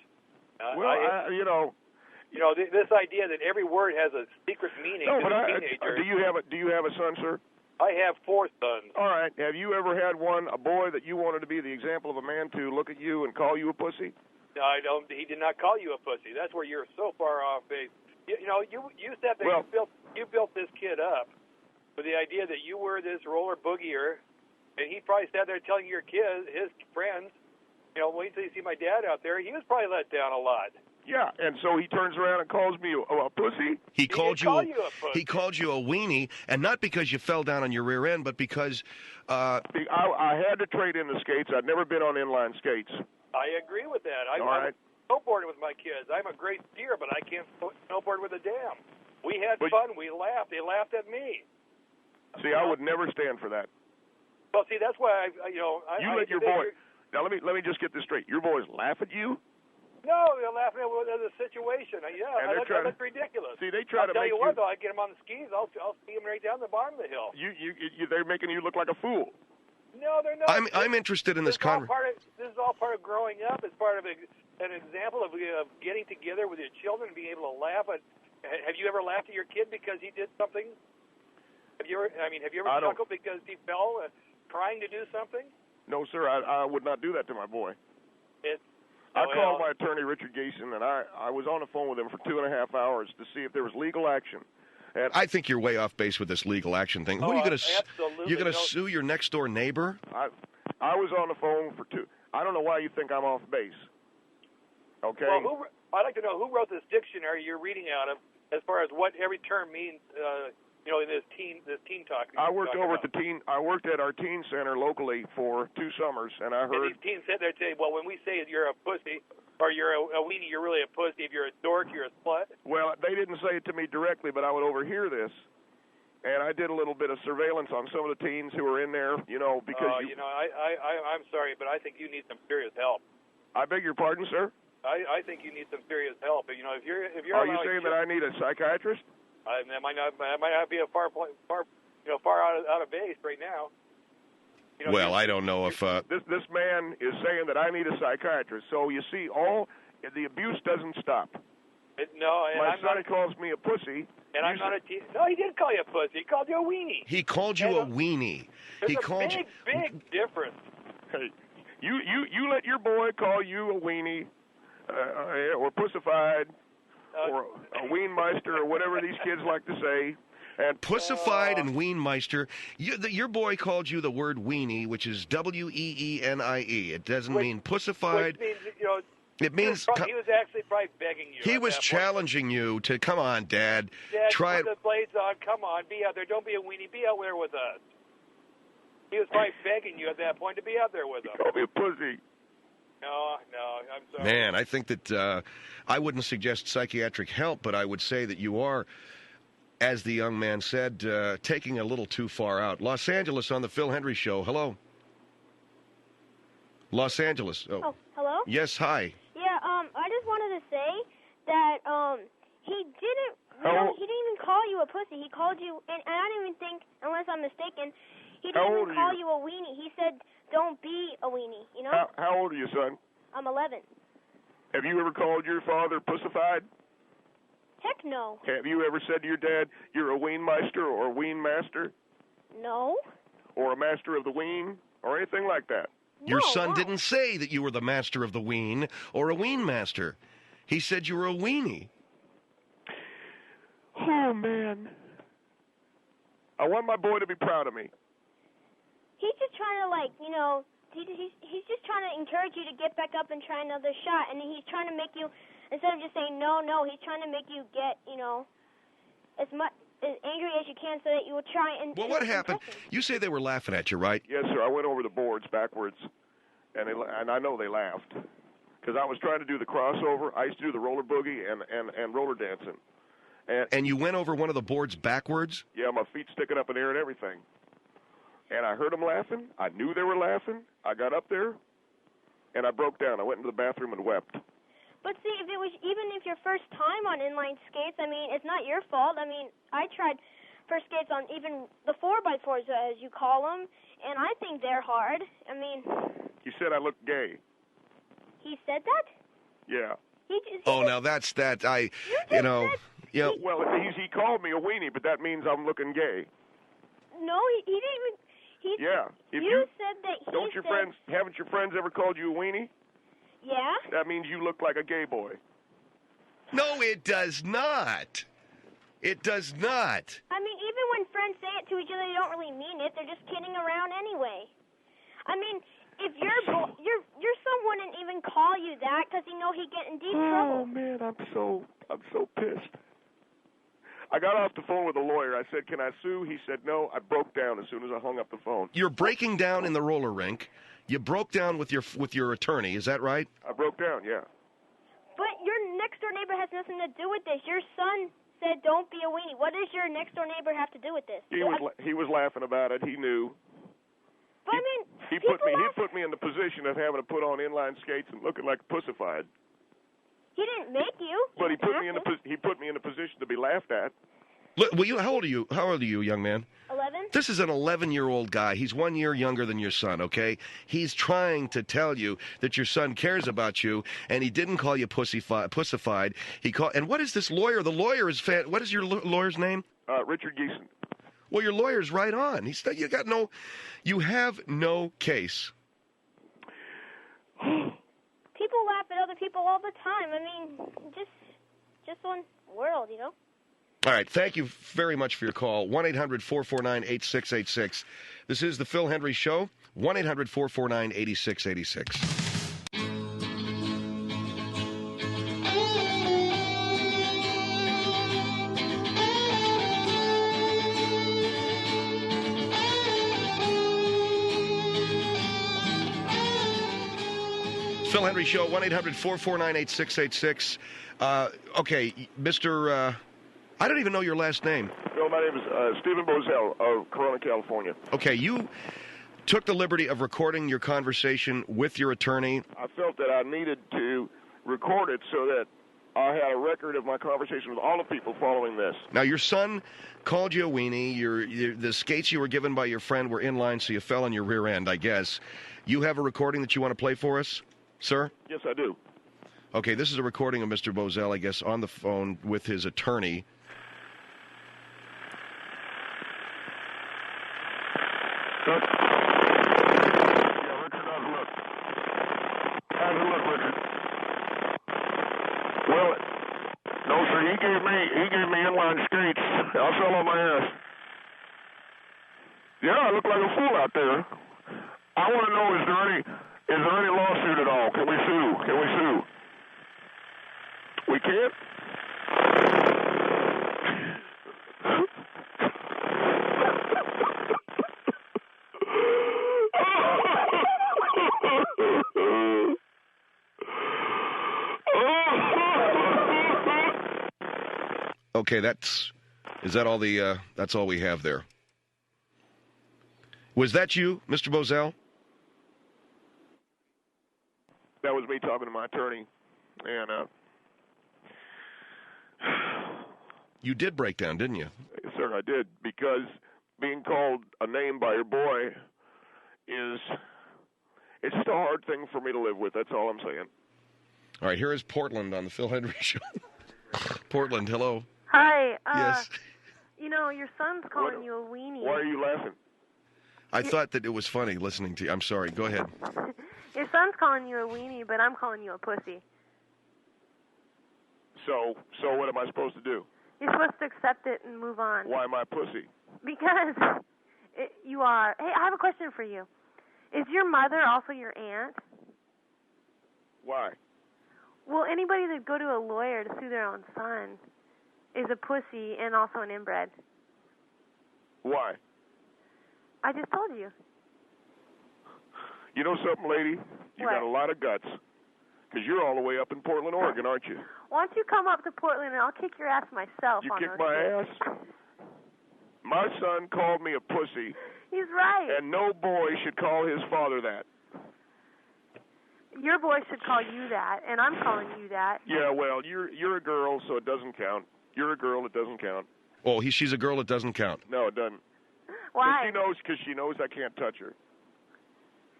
This idea that every word has a secret meaning to a teenager. Do you have a son, sir? I have 4 sons. All right. Have you ever had a boy that you wanted to be the example of a man to look at you and call you a pussy? No, I don't. He did not call you a pussy. That's where you're so far off base. You said that you built this kid up with the idea that you were this roller boogier, and he probably sat there telling your kids, his friends, wait till you see my dad out there. He was probably let down a lot. Yeah, and so he turns around and calls me a pussy. He called you a pussy. He called you a weenie, and not because you fell down on your rear end, but because I had to trade in the skates. I'd never been on inline skates. I agree with that. I'm snowboarding with my kids. I'm a great skier, but I can't snowboard with a dam. We had fun. We laughed. They laughed at me. See, I would never stand for that. Well, see, that's why you let your boy. Now let me just get this straight. Your boys laugh at you. No, they're laughing at the situation. Yeah, I look ridiculous. See, they try I'll to tell make you what, though, I get them on the skis. I'll ski them right down the bottom of the hill. They're making you look like a fool. No, they're not. I'm interested in this conversation. This is all part of growing up. It's part of an example of getting together with your children and being able to laugh at. Have you ever laughed at your kid because he did something? Have you ever chuckled because he fell trying to do something? No, sir. I would not do that to my boy. I called my attorney, Richard Gayson, and I was on the phone with him for 2.5 hours to see if there was legal action. And I think you're way off base with this legal action thing. Who are you going to You're going to sue your next door neighbor? I was on the phone for 2. I don't know why you think I'm off base. Okay. Well, I'd like to know who wrote this dictionary you're reading out of, as far as what every term means. In this teen talk. I worked at our teen center locally for 2 summers, and I heard. And these teens sit there and say, "Well, when we say you're a pussy or you're a weenie, you're really a pussy. If you're a dork, you're a slut." Well, they didn't say it to me directly, but I would overhear this, and I did a little bit of surveillance on some of the teens who were in there. Because I'm sorry, but I think you need some serious help. I beg your pardon, sir. I think you need some serious help. If you're. Are you saying that I need a psychiatrist? That might not be a far out of base right now. Well, I don't know if this man is saying that I need a psychiatrist. So you see, the abuse doesn't stop. My son calls me a pussy. And I'm not a teen. No, he didn't call you a pussy. He called you a weenie. He called you a weenie. There's a big difference. Hey, you let your boy call you a weenie or pussified. Or a weenmeister, or whatever these kids like to say. And pussified and weenmeister. Your boy called you the word weenie, which is W-E-E-N-I-E. It doesn't mean pussified. Which means, it means he was actually probably begging you. He was challenging you to, come on, Dad. Try put the blades on. Come on, be out there. Don't be a weenie. Be out there with us. He was probably begging you at that point to be out there with us. Call me a pussy. No, I'm sorry. Man, I think that I wouldn't suggest psychiatric help, but I would say that you are, as the young man said, taking a little too far out. Los Angeles on the Phil Hendrie Show. Hello. Los Angeles. Oh, hello? Yes, hi. Yeah, I just wanted to say that he didn't even call you a pussy. He called you, and I don't even think, unless I'm mistaken, he didn't even call you a weenie. He said, don't be a weenie, How old are you, son? I'm 11. Have you ever called your father pussified? Heck no. Have you ever said to your dad, you're a weenmeister or a weenmaster? No. Or a master of the ween? Or anything like that? Your son didn't say that you were the master of the ween or a ween master. He said you were a weenie. Oh, man. I want my boy to be proud of me. He's just trying to, he's just trying to encourage you to get back up and try another shot. And he's trying to make you, instead of just saying no, he's trying to make you get, as angry as you can so that you will try and... Well, what happened? You say they were laughing at you, right? Yes, sir. I went over the boards backwards, and I know they laughed. because I was trying to do the crossover. I used to do the roller boogie and roller dancing. And you went over one of the boards backwards? Yeah, my feet sticking up in the air and everything. And I heard them laughing. I knew they were laughing. I got up there, and I broke down. I went into the bathroom and wept. But see, even if your first time on inline skates, I mean, it's not your fault. I mean, I tried first skates on even the 4x4s, as you call them, and I think they're hard. I mean... He said I looked gay. He said that? Yeah. Now that's that. Well, he called me a weenie, but that means I'm looking gay. No, he didn't even... Yeah. You said that Haven't your friends ever called you a weenie? Yeah? That means you look like a gay boy. No, it does not. It does not. I mean, even when friends say it to each other, they don't really mean it. They're just kidding around anyway. I mean, if your son wouldn't even call you that because he know he'd get in deep trouble. Oh man, I'm so pissed. I got off the phone with a lawyer. I said, "Can I sue?" He said, "No." I broke down as soon as I hung up the phone. You're breaking down in the roller rink. You broke down with your attorney. Is that right? I broke down, yeah. But your next door neighbor has nothing to do with this. Your son said, "Don't be a weenie." What does your next door neighbor have to do with this? He was laughing about it. He knew. But I mean, he put me in the position of having to put on inline skates and looking like pussified. He didn't make you. But he put me in a position to be laughed at. Look, how old are you? How old are you, young man? 11. This is an 11-year-old guy. He's 1 year younger than your son, okay? He's trying to tell you that your son cares about you, and he didn't call you pussified. And what is this lawyer? The lawyer is what is your lawyer's name? Richard Geeson. Well, your lawyer's right on. You have no case. People laugh at other people all the time. I mean, just one world, you know? All right, thank you very much for your call. 1-800-449-8686. This is the Phil Hendrie Show. 1-800-449-8686. Phil Hendrie Show, 1-800-449-8686. Okay, Mr. I don't even know your last name. No, my name is Stephen Bozell of Corona, California. Okay, you took the liberty of recording your conversation with your attorney. I felt that I needed to record it so that I had a record of my conversation with all the people following this. Now, your son called you a weenie. The skates you were given by your friend were inline, so you fell on your rear end, I guess. You have a recording that you want to play for us, sir? Yes, I do. Okay, this is a recording of Mr. Bozell, I guess, on the phone with his attorney. Yeah, Richard, how's it look? How's it look, Richard? Well, no, sir, he gave me inline skates. I fell on my ass. Yeah, I look like a fool out there. I want to know, is there any lawsuit at all? Can we sue? We can't? Okay, that's all we have there. Was that you, Mr. Bozell? That was me talking to my attorney, and you did break down, didn't you? Yes, sir, I did, because being called a name by your boy it's just a hard thing for me to live with. That's all I'm saying. All right, here is Portland on the Phil Hendrie Show. Portland, hello. Hi. Yes. You know, your son's calling you a weenie. Why are you laughing? I thought that it was funny listening to you. I'm sorry. Go ahead. Your son's calling you a weenie, but I'm calling you a pussy. So what am I supposed to do? You're supposed to accept it and move on. Why am I a pussy? Because you are. Hey, I have a question for you. Is your mother also your aunt? Why? Well, anybody that go to a lawyer to sue their own son is a pussy and also an inbred. Why? I just told you. You know something, lady? You what? got a lot of guts. Because you're all the way up in Portland, Oregon, aren't you? Why don't you come up to Portland and I'll kick your ass myself You on kick those my kids. ass? My son called me a pussy. He's right. And no boy should call his father that. Your boy should call you that, and I'm calling you that. Yeah, well, you're a girl, so it doesn't count. You're a girl, it doesn't count. Oh, she's a girl, it doesn't count. No, it doesn't. Why? Because she knows I can't touch her.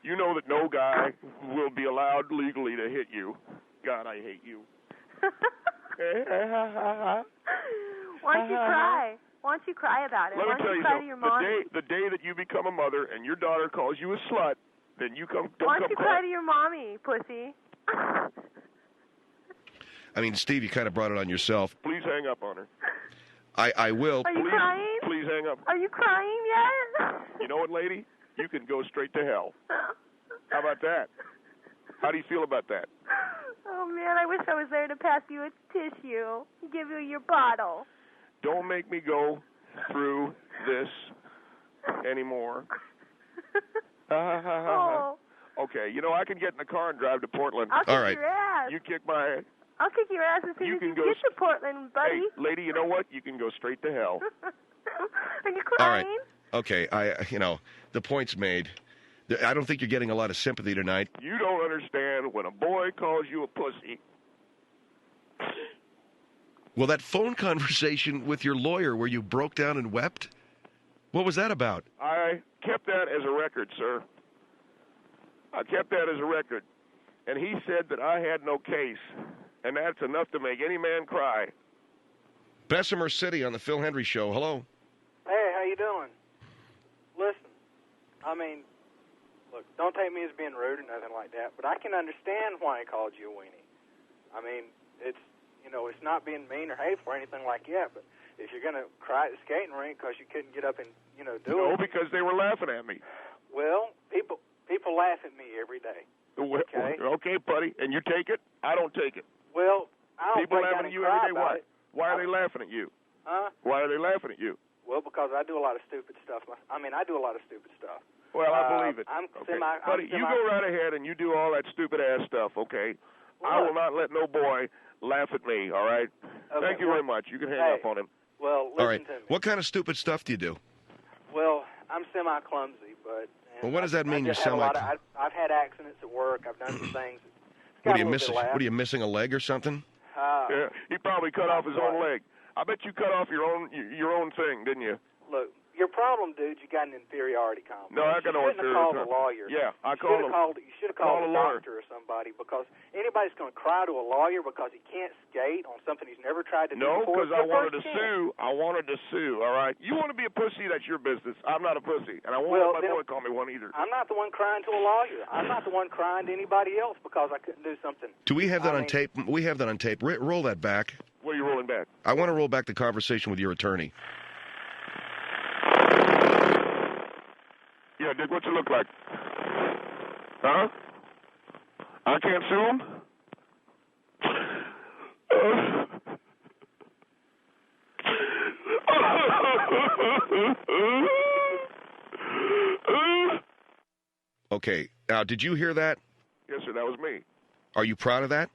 You know that no guy will be allowed legally to hit you. God, I hate you. Why don't you cry? Why don't you cry about it? Let Why me don't tell you you cry to something. your mom? The day that you become a mother and your daughter calls you a slut, then you don't Why come don't you cry to your mommy, pussy? I mean, Steve, you kind of brought it on yourself. Please hang up on her. I will. Are you crying? Please hang up. Are you crying yet? You know what, lady? You can go straight to hell. How about that? How do you feel about that? Oh, man, I wish I was there to pass you a tissue, give you your bottle. Don't make me go through this anymore. Oh. Okay, I can get in the car and drive to Portland. I'll kick your ass. You kick my ass. I'll kick your ass as soon as you get to Portland, buddy. Hey, lady, you know what? You can go straight to hell. Are you All crying? right. Okay, the point's made. I don't think you're getting a lot of sympathy tonight. You don't understand when a boy calls you a pussy. Well, that phone conversation with your lawyer where you broke down and wept, what was that about? I kept that as a record, sir. I kept that as a record. And he said that I had no case. And that's enough to make any man cry. Bessemer City on the Phil Hendrie Show. Hello. Hey, how you doing? Listen, I mean, look, don't take me as being rude or nothing like that, but I can understand why he called you a weenie. I mean, it's not being mean or hateful or anything like that, but if you're going to cry at the skating rink because you couldn't get up and, do it. No, because they were laughing at me. Well, people laugh at me every day. Okay, buddy, and you take it? I don't take it. Well, I don't People break laughing down at you and cry every day. about it. Why are they laughing at you? Huh? Why are they laughing at you? Well, because I do a lot of stupid stuff. I mean, I do a lot of stupid stuff. Well, I believe it. I'm okay. semi. Buddy, you go right ahead and you do all that stupid ass stuff, okay? Well, I will not let no boy laugh at me, all right? Okay, Thank you very much. You can hang up on him. Well, listen All right. to me. What kind of stupid stuff do you do? Well, I'm semi-clumsy, but... Well, what does that mean, you're I've had accidents at work. I've done some things. What are you missing? What are you missing, a leg or something? Yeah, he probably cut off his own leg. I bet you cut off your own thing, didn't you? Look, your problem, dude, you got an inferiority complex. No, I got no inferiority complex. You shouldn't have called a lawyer. Yeah, You should have called a lawyer. doctor or somebody, because anybody's going to cry to a lawyer because he can't skate on something he's never tried to do No, before. because I wanted to sue. I wanted to sue, all right? You want to be a pussy, that's your business. I'm not a pussy, and I won't let my boy call me one either. I'm not the one crying to a lawyer. I'm not the one crying to anybody else because I couldn't do something. Do we have that on tape? We have that on tape. Roll that back. What are you rolling back? I want to roll back the conversation with your attorney. Yeah, Dick, what's it look like? Huh? I can't sue him? Okay. Now, did you hear that? Yes, sir, that was me. Are you proud of that?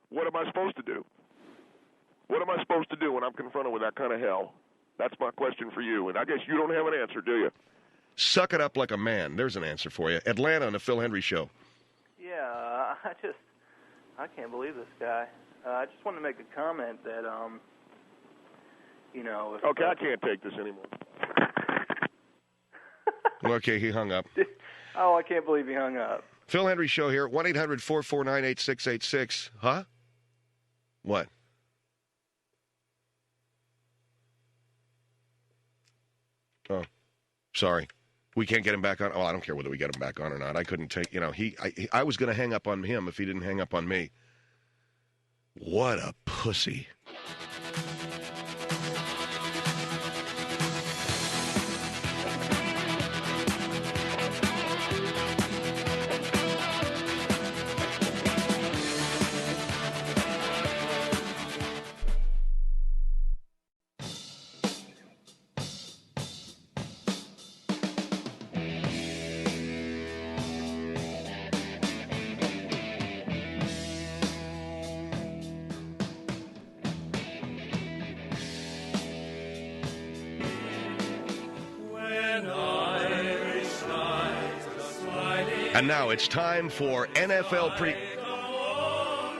What am I supposed to do? What am I supposed to do when I'm confronted with that kind of hell? That's my question for you, and I guess you don't have an answer, do you? Suck it up like a man. There's an answer for you. Atlanta on the Phil Hendrie Show. Yeah, I can't believe this guy. I just wanted to make a comment that, if, okay, I can't take this anymore. Okay, he hung up. Oh, I can't believe he hung up. Phil Hendrie Show here, 1-800-449-8686. Huh? What? Oh, sorry. We can't get him back on. Oh, I don't care whether we get him back on or not. I couldn't take, I was going to hang up on him if he didn't hang up on me. What a pussy. And now it's time for NFL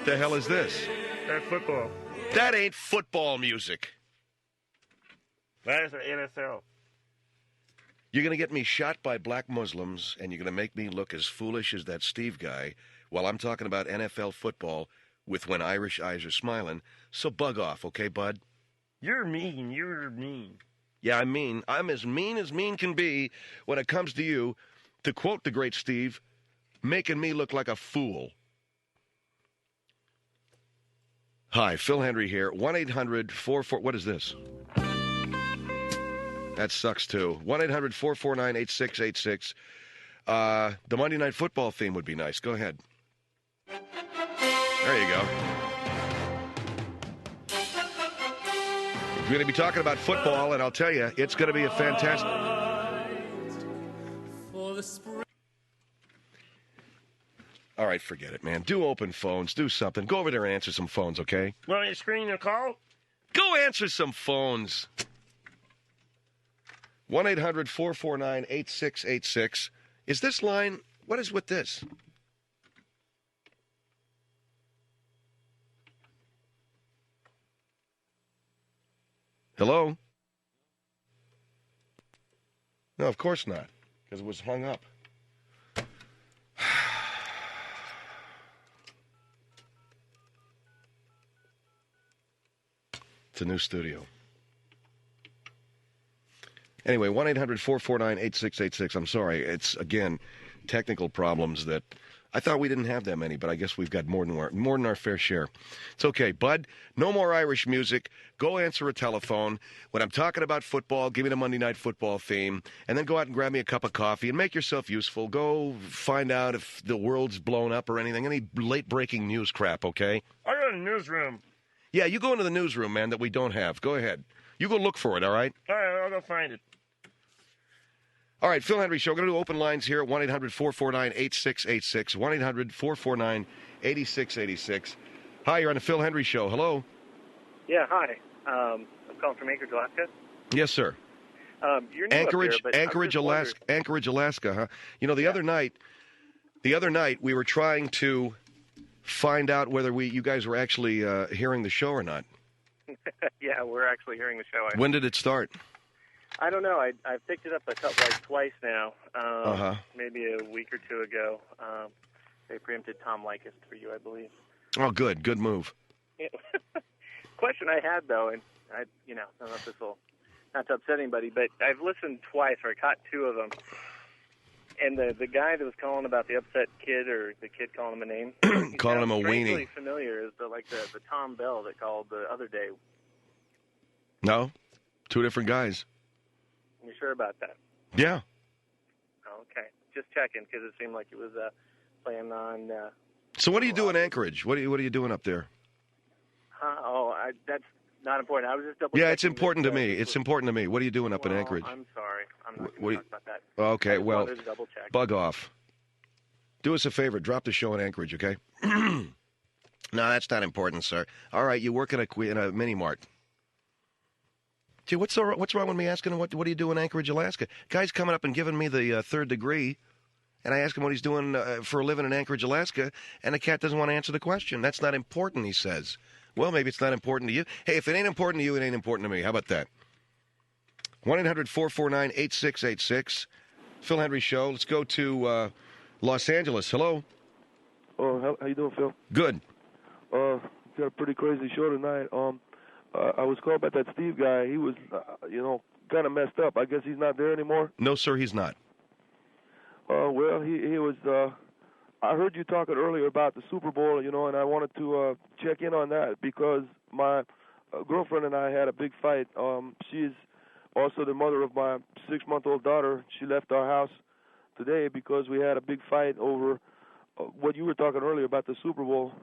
The hell is this? That's football. That ain't football music. That is the NFL. You're going to get me shot by black Muslims, and you're going to make me look as foolish as that Steve guy while I'm talking about NFL football with When Irish Eyes Are Smiling. So bug off, okay, bud? You're mean. You're mean. Yeah, I'm mean. I'm as mean can be when it comes to you, to quote the great Steve, making me look like a fool. Hi, Phil Hendrie here. 1-800-44... What is this? That sucks, too. 1-800-449-8686. The Monday Night Football theme would be nice. Go ahead. There you go. We're going to be talking about football, and I'll tell you, it's going to be a fantastic... All right, forget it, man. Do open phones. Do something. Go over there and answer some phones, okay? Want to screen a call? Go answer some phones. 1-800-449-8686. Is this line... What is with this? Hello? No, of course not, because it was hung up. It's a new studio. Anyway, 1-800-449-8686. I'm sorry. It's, again, technical problems that I thought we didn't have that many, but I guess we've got more than our fair share. It's okay, bud. No more Irish music. Go answer a telephone. When I'm talking about football, give me the Monday Night Football theme, and then go out and grab me a cup of coffee and make yourself useful. Go find out if the world's blown up or anything, any late-breaking news crap, okay? I got a newsroom. Yeah, you go into the newsroom, man, that we don't have. Go ahead. You go look for it, all right? All right, I'll go find it. All right, Phil Hendrie Show. We're going to do open lines here at 1-800-449-8686. 1-800-449-8686. Hi, you're on the Phil Hendrie Show. Hello? Yeah, hi. I'm calling from Anchorage, Alaska. Yes, sir. You're new Anchorage, up there, but Anchorage, Alaska. Anchorage, Alaska, huh? You know, the other night we were trying to find out whether you guys were actually hearing the show or not. Yeah, we're actually hearing the show. When did it start? I don't know. I've picked it up twice now. Maybe a week or two ago. They preempted Tom Likas for you, I believe. Oh, good. Good move. Yeah. Question I had, though, and I don't know if this will not to upset anybody, but I've listened twice, or I caught two of them. And the guy that was calling about the upset kid, or the kid calling him a name, calling him a strangely weenie. Familiar is the Tom Bell that called the other day. No, two different guys. You sure about that? Yeah. Oh, okay, just checking because it seemed like it was playing on. So what do you do in Anchorage? What are you doing up there? That's not important. I was just double. Yeah, it's important to me. It's important to me. What are you doing up in Anchorage? I'm sorry. I'm not going to talk about that. Okay, well, double check. Bug off. Do us a favor. Drop the show in Anchorage, okay? No, that's not important, sir. All right, you work in a mini-mart. Gee, what's wrong with me asking him what do you do in Anchorage, Alaska? Guy's coming up and giving me the third degree, and I ask him what he's doing for a living in Anchorage, Alaska, and the cat doesn't want to answer the question. That's not important, he says. Well, maybe it's not important to you. Hey, if it ain't important to you, it ain't important to me. How about that? 1-800-449-8686. Phil Hendrie Show. Let's go to Los Angeles. Hello. Oh, how you doing, Phil? Good. Got a pretty crazy show tonight. I was called about that Steve guy. He was, kind of messed up. I guess he's not there anymore. No, sir, he's not. Well, he was. I heard you talking earlier about the Super Bowl, and I wanted to check in on that because my girlfriend and I had a big fight. She's also the mother of my 6-month-old daughter. She left our house today because we had a big fight over what you were talking earlier about the Super Bowl.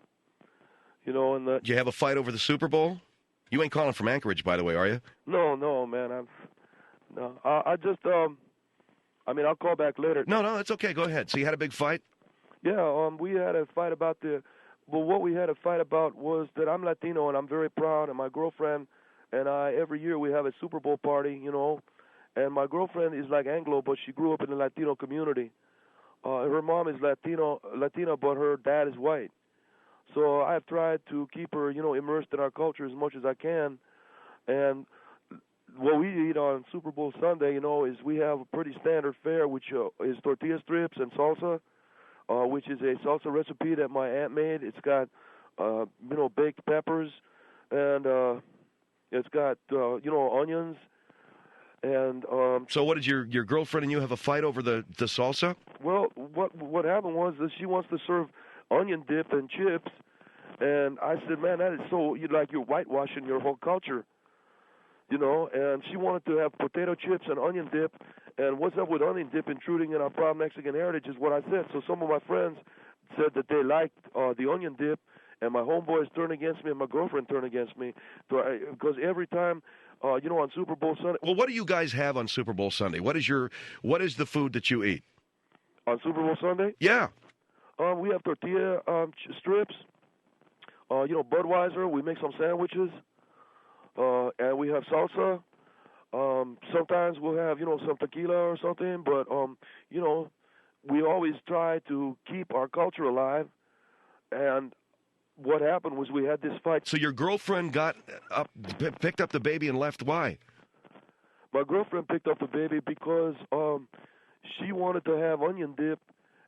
And Did you have a fight over the Super Bowl? You ain't calling from Anchorage, by the way, are you? No, man. I just. I'll call back later. No, it's okay. Go ahead. So you had a big fight? Yeah, we had a fight about what we had a fight about was that I'm Latino and I'm very proud, and my girlfriend and I, every year we have a Super Bowl party, and my girlfriend is like Anglo, but she grew up in the Latino community. Her mom is Latina, but her dad is white. So I've tried to keep her, immersed in our culture as much as I can. And what we eat on Super Bowl Sunday, is we have a pretty standard fare, which is tortilla strips and salsa, which is a salsa recipe that my aunt made. It's got, baked peppers, and it's got, onions. And so, what did your girlfriend and you have a fight over the salsa? Well, what happened was that she wants to serve onion dip and chips, and I said, man, that is so you're whitewashing your whole culture, And she wanted to have potato chips and onion dip, and what's up with onion dip intruding in our proud Mexican heritage is what I said. So some of my friends said that they liked the onion dip, and my homeboys turned against me, and my girlfriend turned against me, because every time. On Super Bowl Sunday. Well, what do you guys have on Super Bowl Sunday? What is the food that you eat? On Super Bowl Sunday? Yeah. We have tortilla strips. Budweiser. We make some sandwiches. And we have salsa. Sometimes we'll have, some tequila or something. But, we always try to keep our culture alive. And what happened was we had this fight. So your girlfriend picked up the baby and left. Why? My girlfriend picked up the baby because she wanted to have onion dip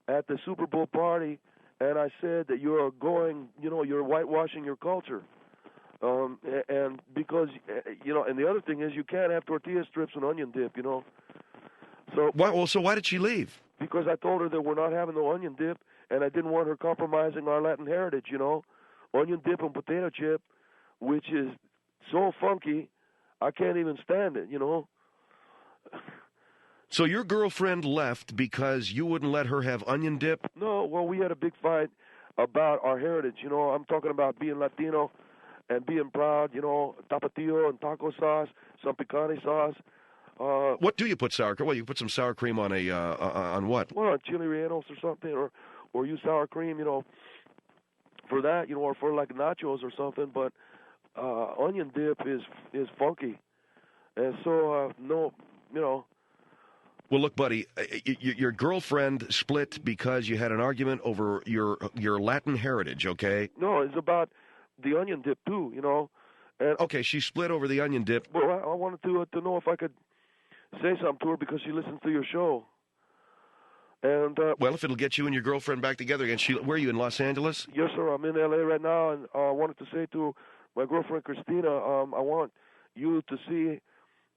at the Super Bowl party, and I said that you're you're whitewashing your culture. And because, and the other thing is you can't have tortilla strips and onion dip, So why did she leave? Because I told her that we're not having no onion dip, and I didn't want her compromising our Latin heritage, Onion dip and potato chip, which is so funky, I can't even stand it, So your girlfriend left because you wouldn't let her have onion dip? No, well, we had a big fight about our heritage, I'm talking about being Latino and being proud, tapatio and taco sauce, some picante sauce. What do you put sour cream? Well, you put some sour cream on on what? Well, on chili rellenos or something, or use sour cream, for that, or for like nachos or something. But onion dip is funky, and so no. Well, look, buddy, your girlfriend split because you had an argument over your Latin heritage. Okay? No, it's about the onion dip too. And okay, she split over the onion dip. Well, I wanted to know if I could say something to her because she listens to your show. And well, if it'll get you and your girlfriend back together again. Where are you, in Los Angeles? Yes, sir. I'm in L.A. right now, and I wanted to say to my girlfriend, Christina, I want you to see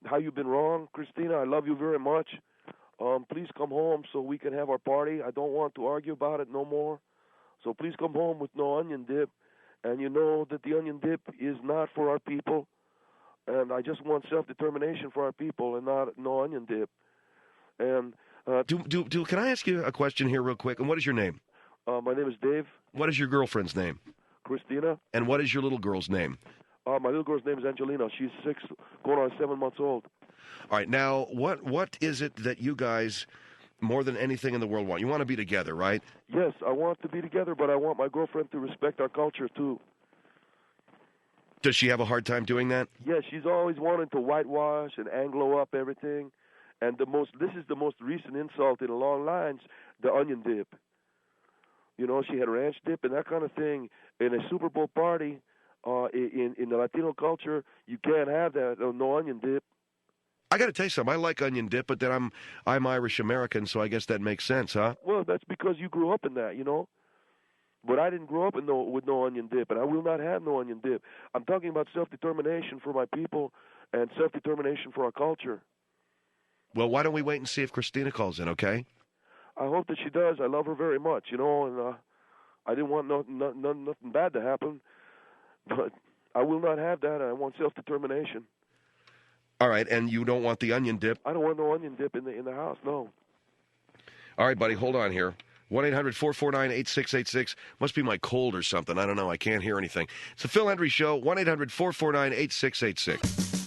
how you've been wrong. Christina, I love you very much. Please come home so we can have our party. I don't want to argue about it no more. So please come home with no onion dip. And you know that the onion dip is not for our people. And I just want self-determination for our people and not no onion dip. And can I ask you a question here real quick? And what is your name? My name is Dave. What is your girlfriend's name? Christina. And what is your little girl's name? My little girl's name is Angelina. She's 6, going on 7 months old. All right. Now, what is it that you guys, more than anything in the world, want? You want to be together, right? Yes, I want to be together, but I want my girlfriend to respect our culture, too. Does she have a hard time doing that? Yes, she's always wanting to whitewash and Anglo up everything. And this is the most recent insult in a long lines, the onion dip. She had ranch dip and that kind of thing. In a Super Bowl party, in the Latino culture, you can't have that, no onion dip. I got to tell you something. I like onion dip, but then I'm Irish American, so I guess that makes sense, huh? Well, that's because you grew up in that, But I didn't grow up with no onion dip, and I will not have no onion dip. I'm talking about self-determination for my people and self-determination for our culture. Well, why don't we wait and see if Christina calls in, okay? I hope that she does. I love her very much, and I didn't want nothing bad to happen, but I will not have that. I want self-determination. All right, and you don't want the onion dip? I don't want no onion dip in the house, no. All right, buddy, hold on here. 1-800-449-8686. Must be my cold or something. I don't know. I can't hear anything. It's the Phil Hendrie Show. 1-800-449-8686.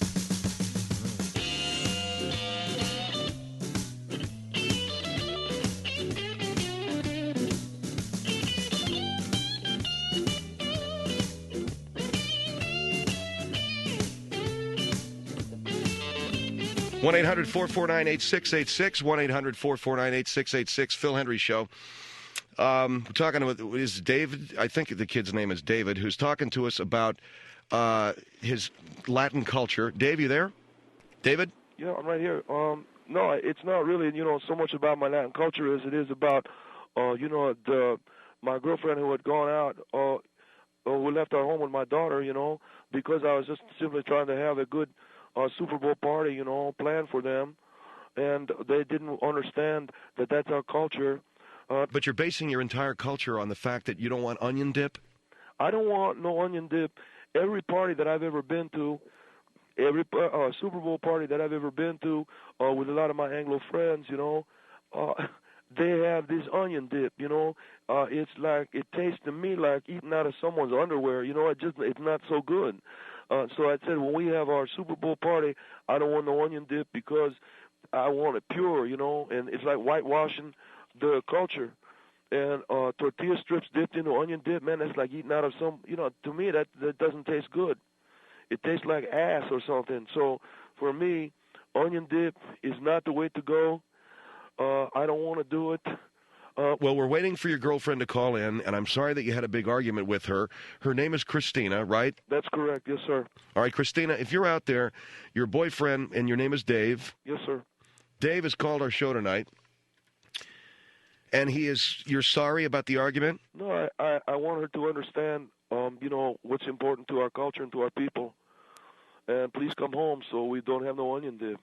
1-800-449-8686, 1-800-449-8686, Phil Hendrie Show. We're talking about, is David, I think the kid's name is David, who's talking to us about his Latin culture. Dave, you there? David? Yeah, I'm right here. No, it's not really, so much about my Latin culture as it is about, my girlfriend who had gone out, we left our home with my daughter, because I was just simply trying to have a good Super Bowl party, planned for them, and they didn't understand that that's our culture. But you're basing your entire culture on the fact that you don't want onion dip? I don't want no onion dip. Every party that I've ever been to, every Super Bowl party that I've ever been to, with a lot of my Anglo friends, they have this onion dip. It's like, it tastes to me like eating out of someone's underwear. It's not so good. So I said, when we have our Super Bowl party, I don't want no onion dip because I want it pure. And it's like whitewashing the culture. And tortilla strips dipped into onion dip, man, that's like eating out of some, to me that doesn't taste good. It tastes like ass or something. So for me, onion dip is not the way to go. I don't want to do it. Well, we're waiting for your girlfriend to call in, and I'm sorry that you had a big argument with her. Her name is Christina, right? That's correct, yes, sir. All right, Christina, if you're out there, your boyfriend, and your name is Dave. Yes, sir. Dave has called our show tonight. And you're sorry about the argument? No, I want her to understand, what's important to our culture and to our people. And please come home so we don't have no onion dip.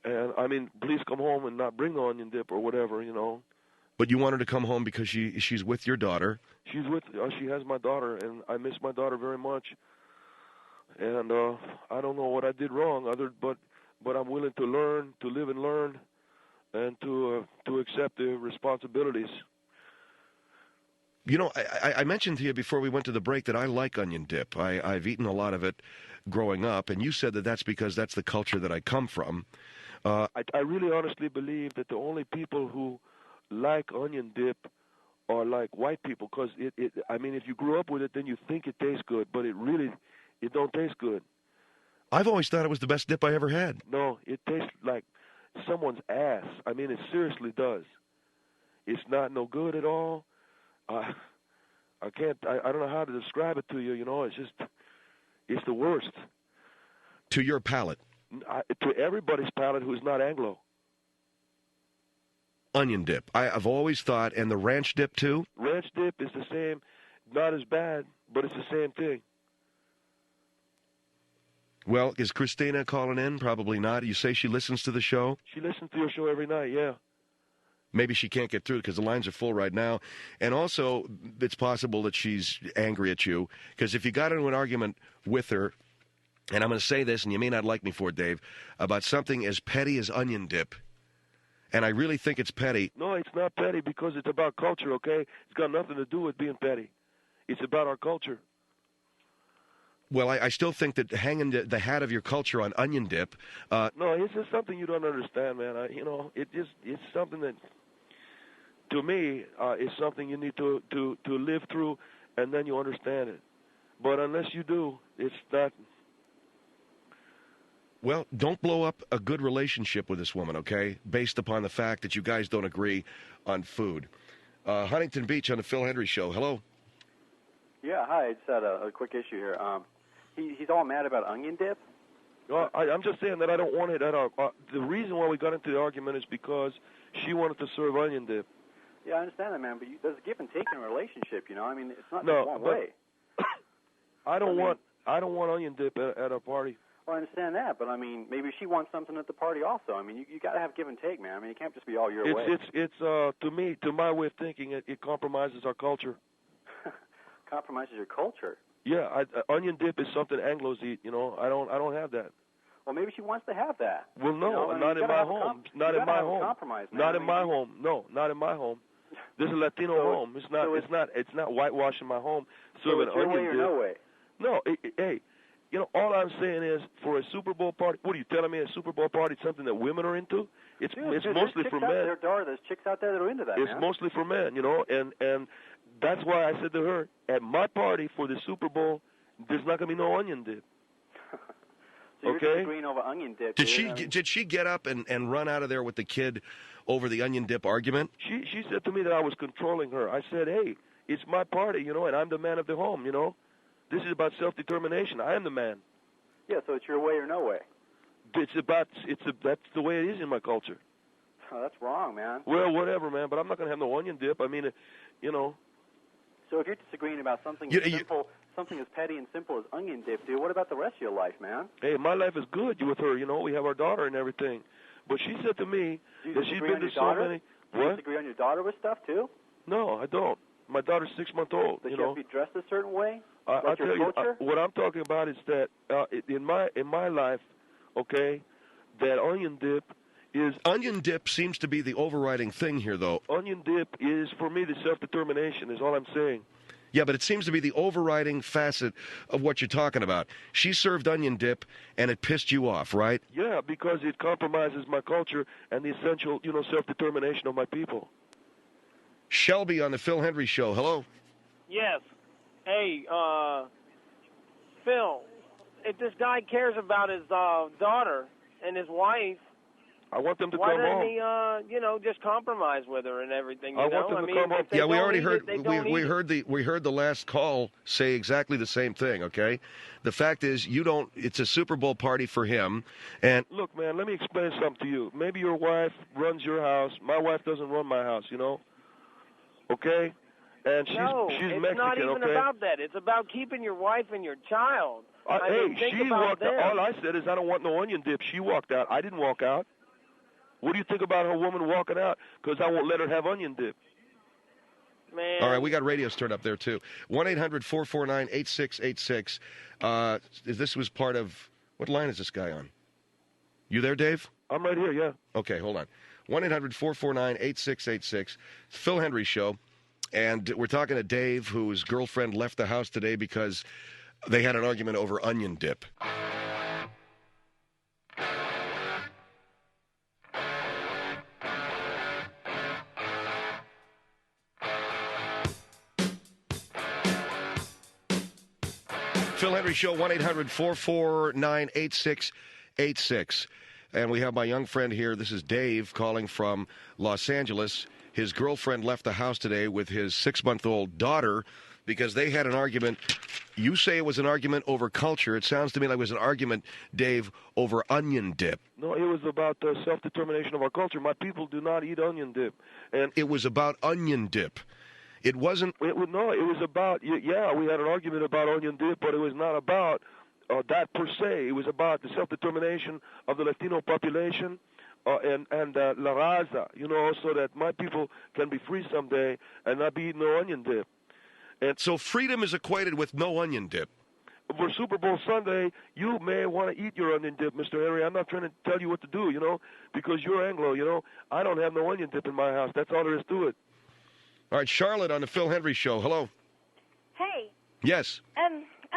And, please come home and not bring the onion dip or whatever, But you want her to come home because she's with your daughter? She has my daughter, and I miss my daughter very much. And I don't know what I did wrong, but I'm willing to learn, to live and learn, and to accept the responsibilities. I mentioned to you before we went to the break that I like onion dip. I've eaten a lot of it growing up, and you said that that's because that's the culture that I come from. I really honestly believe that the only people who like onion dip are like white people, because if you grew up with it, then you think it tastes good, but it don't taste good. I've always thought it was the best dip I ever had. No, it tastes like someone's ass. It seriously does. It's not no good at all. I don't know how to describe it to you. It's the worst. To your palate? To everybody's palate who's not Anglo. Onion dip. I've always thought, and the ranch dip too? Ranch dip is the same, not as bad, but it's the same thing. Well, is Christina calling in? Probably not. You say she listens to the show? She listens to your show every night, yeah. Maybe she can't get through because the lines are full right now. And also, it's possible that she's angry at you, because if you got into an argument with her, and I'm going to say this, and you may not like me for it, Dave, about something as petty as onion dip, and I really think it's petty. No, it's not petty because it's about culture, okay? It's got nothing to do with being petty. It's about our culture. Well, I still think that hanging the hat of your culture on onion dip... no, it's just something you don't understand, man. It's something that, to me, is something you need to live through, and then you understand it. But unless you do, it's not... Well, don't blow up a good relationship with this woman, okay, based upon the fact that you guys don't agree on food. Huntington Beach on the Phil Hendrie Show. Hello. Yeah, hi. I just had a quick issue here. He's all mad about onion dip? Well, I'm just saying that I don't want it at our... the reason why we got into the argument is because she wanted to serve onion dip. Yeah, I understand that, man, but there's a give and take in a relationship, it's not just one way. I don't want onion dip at a party. Well, I understand that, but maybe she wants something at the party also. You got to have give and take, man. It can't just be all your way. It's to me, to my way of thinking, it compromises our culture. Compromises your culture? Yeah, onion dip is something Anglos eat. I don't have that. Well, maybe she wants to have that. Well, no, not in my home. Not in my home. Compromise, man. Not in my home. No, not in my home. This is a Latino home. It's not whitewashing my home. So it's your way or no way? No, hey. All I'm saying is, for a Super Bowl party, what are you telling me? A Super Bowl party is something that women are into? It's mostly for men. There's chicks out there that are into that. It's mostly for men, and that's why I said to her, at my party for the Super Bowl, there's not going to be no onion dip. So you're Okay. disagreeing over onion dip. Did dude. she I mean, did she get up and run out of there with the kid over the onion dip argument? She said to me that I was controlling her. I said, hey, it's my party, you know, and I'm the man of the home, you know. This is about self-determination. I am the man. Yeah, so it's your way or no way. That's the way it is in my culture. Oh, that's wrong, man. Well, whatever, man, but I'm not going to have no onion dip. I mean, you know. So if you're disagreeing about something something as petty and simple as onion dip, dude, what about the rest of your life, man? Hey, my life is good with her, you know. We have our daughter and everything. But she said to me that she's been to so many. Do you disagree on your daughter with stuff, too? No, I don't. My daughter's 6 months old, Does you she know. have to be dressed a certain way? I Like tell your you, culture? what I'm talking about is that in my life, okay, that onion dip seems to be the overriding thing here, though. Onion dip is, for me, the self-determination is all I'm saying. Yeah, but it seems to be the overriding facet of what you're talking about. She served onion dip, and it pissed you off, right? Yeah, because it compromises my culture and the essential, you know, self-determination of my people. Shelby on the Phil Hendrie Show. Hello. Yes. Hey, Phil, if this guy cares about his daughter and his wife, I want them to why come doesn't home. he, just compromise with her and everything? You I know, want them to mean, come home. if they Yeah, we don't already eat heard. it, they don't We eat it. heard the last call say exactly the same thing. Okay, the fact is you don't. It's a Super Bowl party for him, and Look, man, let me explain something to you. Maybe your wife runs your house. My wife doesn't run my house, you know. Okay? And she's it's Mexican, not even okay? about that. It's about keeping your wife and your child. I hey, mean, think she about walked them. out. All I said is I don't want no onion dip. She walked out. I didn't walk out. What do you think about her woman walking out? Because I won't let her have onion dip. Man. all right, we got radio stirred up there too. 1-800-449-8686. This was part of what line is this guy on? You there, Dave? I'm right here. Yeah. Okay, hold on. 1-800-449-8686. Phil Hendrie Show. And we're talking to Dave, whose girlfriend left the house today because they had an argument over onion dip. Phil Hendrie Show, 1-800-449-8686. And we have my young friend here. This is Dave calling from Los Angeles. His girlfriend left the house today with his 6-month-old daughter because they had an argument. You say it was an argument over culture. It sounds to me like it was an argument, Dave, over onion dip. No, it was about the self-determination of our culture. My people do not eat onion dip. And it was about onion dip. It wasn't... It was about, yeah, we had an argument about onion dip, but it was not about that per se. It was about the self-determination of the Latino population and La Raza, you know, so that my people can be free someday and not be eating no onion dip. And so freedom is equated with no onion dip. For Super Bowl Sunday, you may want to eat your onion dip, Mr. Henry. I'm not trying to tell you what to do, you know, because you're Anglo, you know. I don't have no onion dip in my house. That's all there is to it. All right, Charlotte on the Phil Hendrie Show. Hello. Hey. Yes. I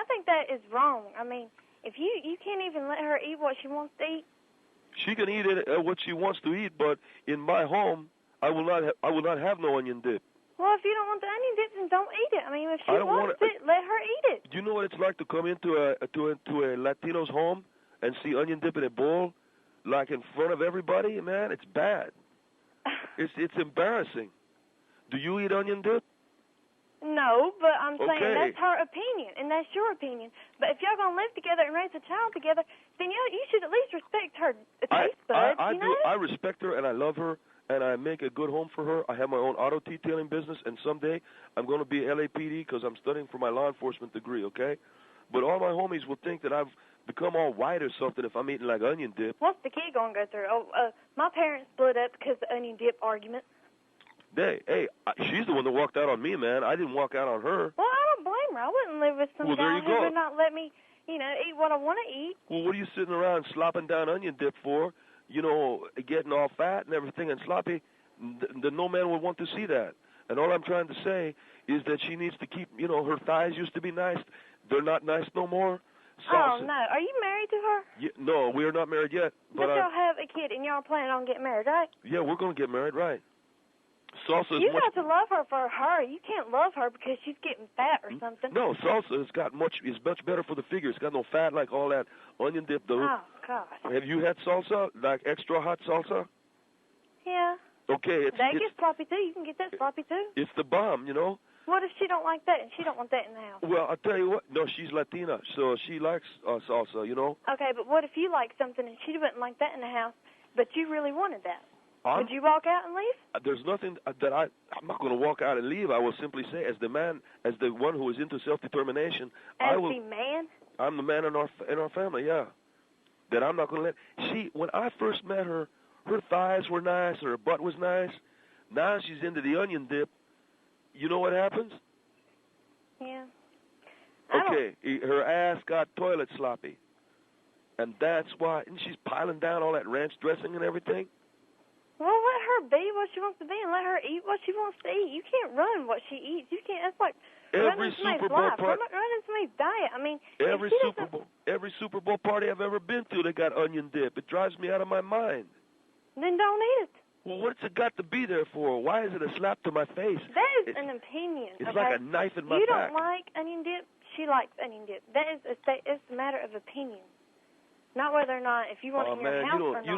think that is wrong. I mean, if you can't even let her eat what she wants to eat. She can eat what she wants to eat, but in my home, I will not have no onion dip. Well, if you don't want the onion dip, then don't eat it. I mean, if she I don't wants it, let her eat it. Do you know what it's like to come into a Latino's home and see onion dip in a bowl, like in front of everybody? Man, it's bad. It's embarrassing. Do you eat onion dip? No, but I'm saying Okay. that's her opinion, and that's your opinion. But if y'all gonna live together and raise a child together, then you should at least respect her taste buds. I you do. know? I respect her and I love her and I make a good home for her. I have my own auto detailing business, and someday I'm going to be LAPD because I'm studying for my law enforcement degree. Okay, but all my homies will think that I've become all white or something if I'm eating like onion dip. What's the kid gonna go through? My parents split up because of the onion dip argument. She's the one that walked out on me, man. I didn't walk out on her. Well, I don't blame her. I wouldn't live with some Well, there guy you who go. would not let me, eat what I want to eat. Well, what are you sitting around slopping down onion dip for? You know, getting all fat and everything and sloppy. No man would want to see that. And all I'm trying to say is that she needs to keep, her thighs used to be nice. They're not nice no more. Oh, no. Are you married to her? No, we are not married yet. But y'all have a kid and y'all planning on getting married, right? Yeah, we're going to get married, right. salsa is You much. got to love her for her. You can't love her because she's getting fat or something. No, salsa is much better for the figure. It's got no fat like all that onion dip, though. Oh, God. Have you had salsa, like extra hot salsa? Yeah. Okay, That gets sloppy, too. You can get that sloppy, too. it's the bomb, you know. What if she don't like that and she don't want that in the house? Well, I'll tell you what. No, she's Latina, so she likes salsa, you know. Okay, but what if you like something and she wouldn't like that in the house, but you really wanted that? I'm- Would you walk out and leave? There's nothing that I'm not going to walk out and leave. I will simply say, as the one who is into self-determination, As I will. the man? I'm the man in our family, yeah. That I'm not going to let. When I first met her, her thighs were nice, her butt was nice. Now she's into the onion dip. You know what happens? Yeah. Okay, her ass got toilet sloppy, and that's why. And she's piling down all that ranch dressing and everything. Well, let her be what she wants to be and let her eat what she wants to eat. You can't run what she eats. You can't. That's like running somebody's life. Running somebody's diet. I mean, Every Super Bowl party I've ever been to, they got onion dip. It drives me out of my mind. Then don't eat it. Well, what's it got to be there for? Why is it a slap to my face? That is an opinion. It's okay? like a knife in my You back. don't like onion dip. She likes onion dip. That is it's a matter of opinion, not whether or not if you want it in your house or not. You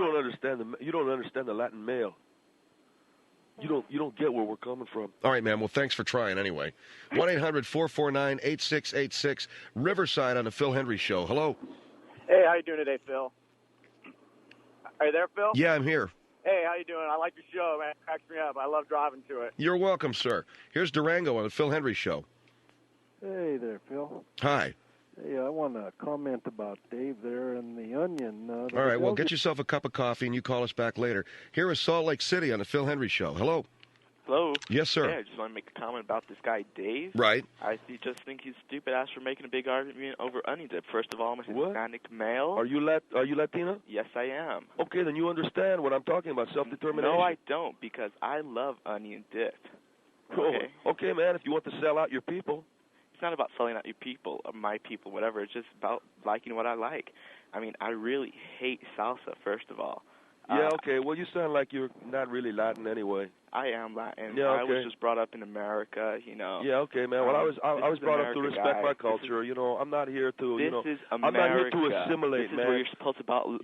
don't understand the Latin male. You don't get where we're coming from. All right, man. Well, thanks for trying anyway. 1-800-449-8686. Riverside on the Phil Hendrie Show. Hello. Hey, how you doing today, Phil? Are you there, Phil? Yeah, I'm here. Hey, how you doing? I like your show, man. It cracks me up. I love driving to it. You're welcome, sir. Here's Durango on the Phil Hendrie Show. Hey there, Phil. Hi. Hey, I want to comment about Dave there and the onion. All right, well, get yourself a cup of coffee and you call us back later. Here is Salt Lake City on the Phil Hendrie Show. Hello. Hello. Yes, sir. Yeah, I just want to make a comment about this guy, Dave. Right. I just think he's stupid ass for making a big argument over onion dip. First of all, I'm a Hispanic male. Are you Latina? Yes, I am. Okay, then you understand what I'm talking about, self-determination. No, I don't, because I love onion dip. Okay? Okay, man, if you want to sell out your people. It's not about selling out your people or my people, whatever. It's just about liking what I like. I mean, I really hate salsa, first of all. Yeah, okay. Well, you sound like you're not really Latin anyway. I am Latin. Yeah, okay. I was just brought up in America, you know. Yeah, okay, man. Well, I was brought up to America, respect guys. my culture. You know, I'm not here to, This you know, is I'm not here America. to assimilate, This is man. where you're supposed to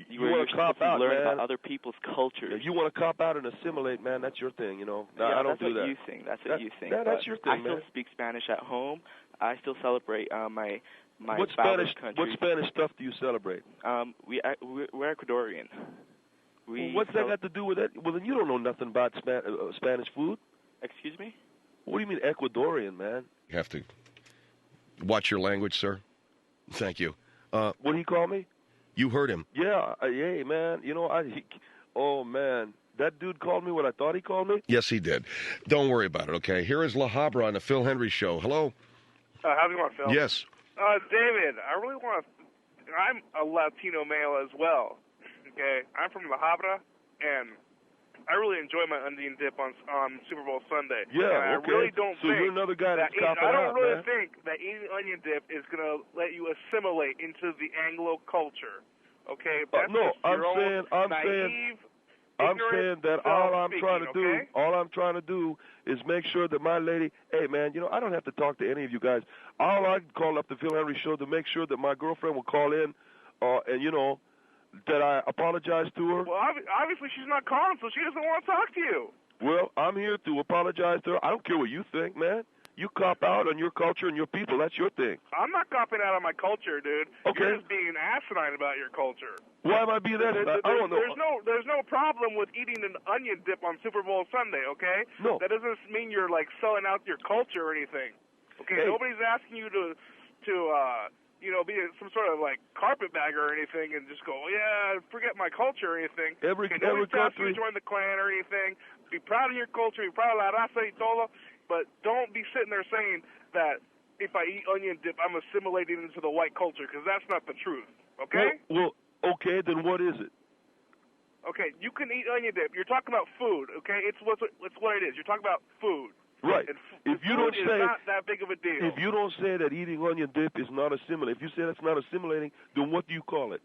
You wanna cop out, learn man. about other people's cultures. If you want to cop out and assimilate, man, that's your thing, you know. No, Yeah, I don't that's do what that. you think. That's what you think. Yeah, that's your thing, I still man. speak Spanish at home. I still celebrate my What father's Spanish? country. What Spanish stuff do you celebrate? We're Ecuadorian. Well, what's that got to do with it? Well, then you don't know nothing about Spanish food. Excuse me? What do you mean Ecuadorian, man? You have to watch your language, sir. Thank you. What did he call me? You heard him. Yeah, hey, man. You know, oh, man. That dude called me what I thought he called me? Yes, he did. Don't worry about it, okay? Here is La Habra on the Phil Hendrie Show. Hello? How's it going, Phil? Yes. David, I really want to... I'm a Latino male as well, okay? I'm from La Habra, and I really enjoy my onion dip on Super Bowl Sunday. Yeah, and okay. I really don't So think you're another guy that's copping I don't out, really man. think that eating onion dip is going to let you assimilate into the Anglo culture, okay? That's No, just your own I'm ignorant saying that all I'm trying to self-speaking, do, all I'm trying to do is make sure that my lady, hey man, you know, I don't have to talk to any of you guys. All I call up the Phil Hendrie Show to make sure that my girlfriend will call in, and you know, that I apologize to her. Well, obviously she's not calling, so she doesn't want to talk to you. Well, I'm here to apologize to her. I don't care what you think, man. You cop out on your culture and your people. That's your thing. I'm not copping out on my culture, dude. Okay. You're just being asinine about your culture. Why am I being that? I don't know. There's no problem with eating an onion dip on Super Bowl Sunday, okay? No. That doesn't mean you're like selling out your culture or anything. Okay, Hey. nobody's asking you to be some sort of like carpetbagger or anything and just go, yeah, forget my culture or anything. Nobody's asking you to join the Klan or anything. Be proud of your culture. Be proud of la raza y todo. But don't be sitting there saying that if I eat onion dip, I'm assimilating into the white culture, because that's not the truth, okay? Well, okay, then what is it? Okay, you can eat onion dip. You're talking about food, okay? It's what it is. You're talking about food. Right. And If you food don't say is not that big of a deal. If you don't say that eating onion dip is not assimilating, if you say that's not assimilating, then what do you call it?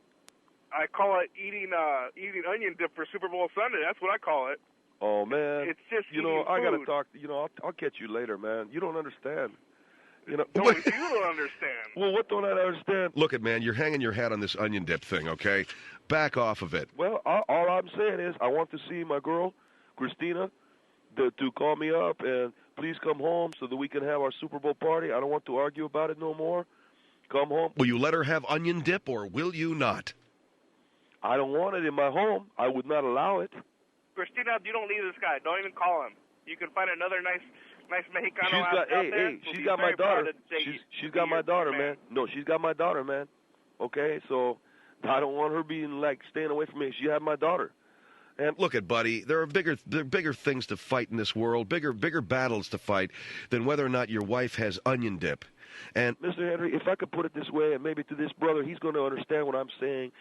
I call it eating onion dip for Super Bowl Sunday. That's what I call it. Oh, man. It's just I got to talk. I'll catch you later, man. You don't understand. No, you don't understand. Well, what don't I understand? Look, man, you're hanging your hat on this onion dip thing, okay? Back off of it. Well, all I'm saying is I want to see my girl, Christina, to call me up and please come home so that we can have our Super Bowl party. I don't want to argue about it no more. Come home. Will you let her have onion dip or will you not? I don't want it in my home. I would not allow it. Christina, you don't need this guy. Don't even call him. You can find another nice Mexicano out there. She's got my daughter. She's got my daughter, man. No, she's got my daughter, man. Okay, so I don't want her being staying away from me. She had my daughter. And look at buddy, there are bigger things to fight in this world, bigger battles to fight than whether or not your wife has onion dip. And Mr. Hendrie, if I could put it this way, and maybe to this brother, he's going to understand what I'm saying.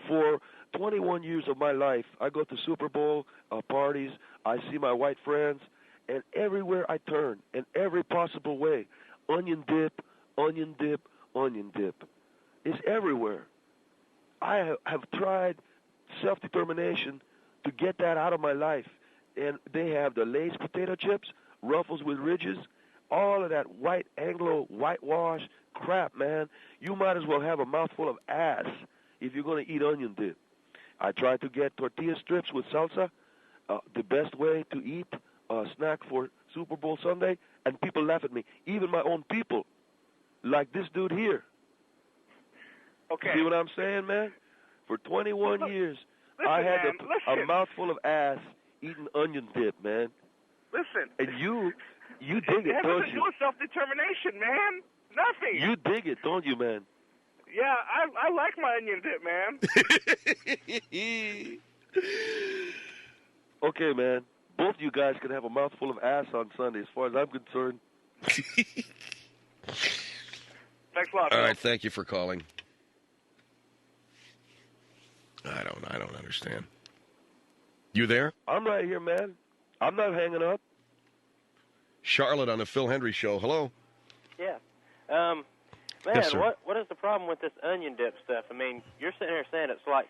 For 21 years of my life, I go to Super Bowl parties. I see my white friends. And everywhere I turn, in every possible way, onion dip, onion dip, onion dip. It's everywhere. I have tried self-determination to get that out of my life. And they have the Lay's potato chips, Ruffles with ridges, all of that white Anglo whitewash crap, man. You might as well have a mouthful of ass if you're going to eat onion dip. I tried to get tortilla strips with salsa, the best way to eat a snack for Super Bowl Sunday, and people laugh at me. Even my own people, like this dude here. Okay. See what I'm saying, man? For 21 years, I had a mouthful of ass eating onion dip, man. Listen. And you dig it, don't you? It has self-determination, man. Nothing. You dig it, don't you, man? Yeah, I like my onion dip, man. Okay, man. Both of you guys can have a mouthful of ass on Sunday, as far as I'm concerned. Thanks a lot. All right, thank you for calling. I don't understand. You there? I'm right here, man. I'm not hanging up. Charlotte on the Phil Hendrie Show. Hello. Yeah. Man, Yes, sir. what is the problem with this onion dip stuff? I mean, you're sitting here saying it's like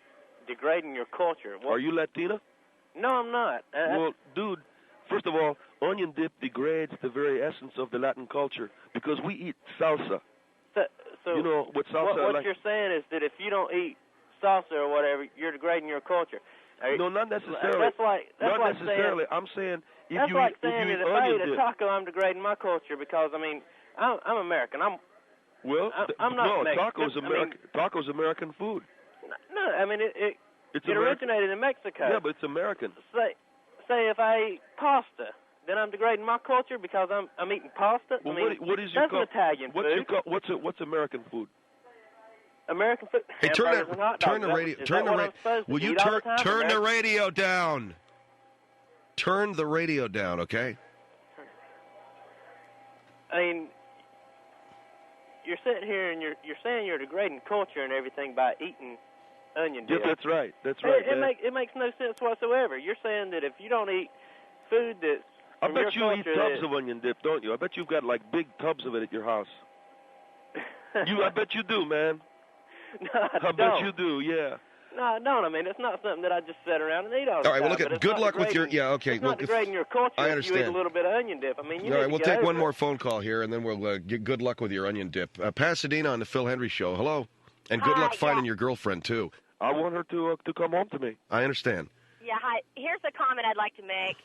degrading your culture. Are you Latina? No, I'm not. Well, dude, first of all, onion dip degrades the very essence of the Latin culture because we eat salsa. So you know what salsa? What you're saying is that if you don't eat salsa or whatever, you're degrading your culture. No, not necessarily. That's like necessarily. Saying, I'm saying if that's you like eat, saying if you that eat if I onion eat a dip. taco, I'm degrading my culture because I'm American. I'm not no, Mexican. Taco's American food. No, I mean it American. originated in Mexico. Yeah, but it's American. Say if I eat pasta, then I'm degrading my culture because I'm eating pasta. Well, I mean, what is your that's an Italian food. What's American food? American food. Hey, turn the radio. Will you turn the radio down? Turn the radio down, okay? I mean, you're sitting here and you're saying you're degrading culture and everything by eating onion dip. Yes, that's right. That's right. It makes no sense whatsoever. You're saying that if you don't eat food that's I from bet your you eat culture tubs of onion dip, don't you? I bet you've got like big tubs of it at your house. I bet you do, man. No, I don't. bet you do, yeah. No, I don't. I mean, it's not something that I just sit around and eat all the All right, well, time, look but at it's good not luck with your degrading- okay. It's Well, not degrading your culture I if you understand. eat a little bit of onion dip. I mean, you All need right, to we'll get take over one it. more phone call here, and then we'll get good luck with your onion dip. Pasadena on the Phil Hendrie Show. Hello, and good luck finding your girlfriend too. I want her to come home to me. I understand. Yeah, hi. Here's a comment I'd like to make.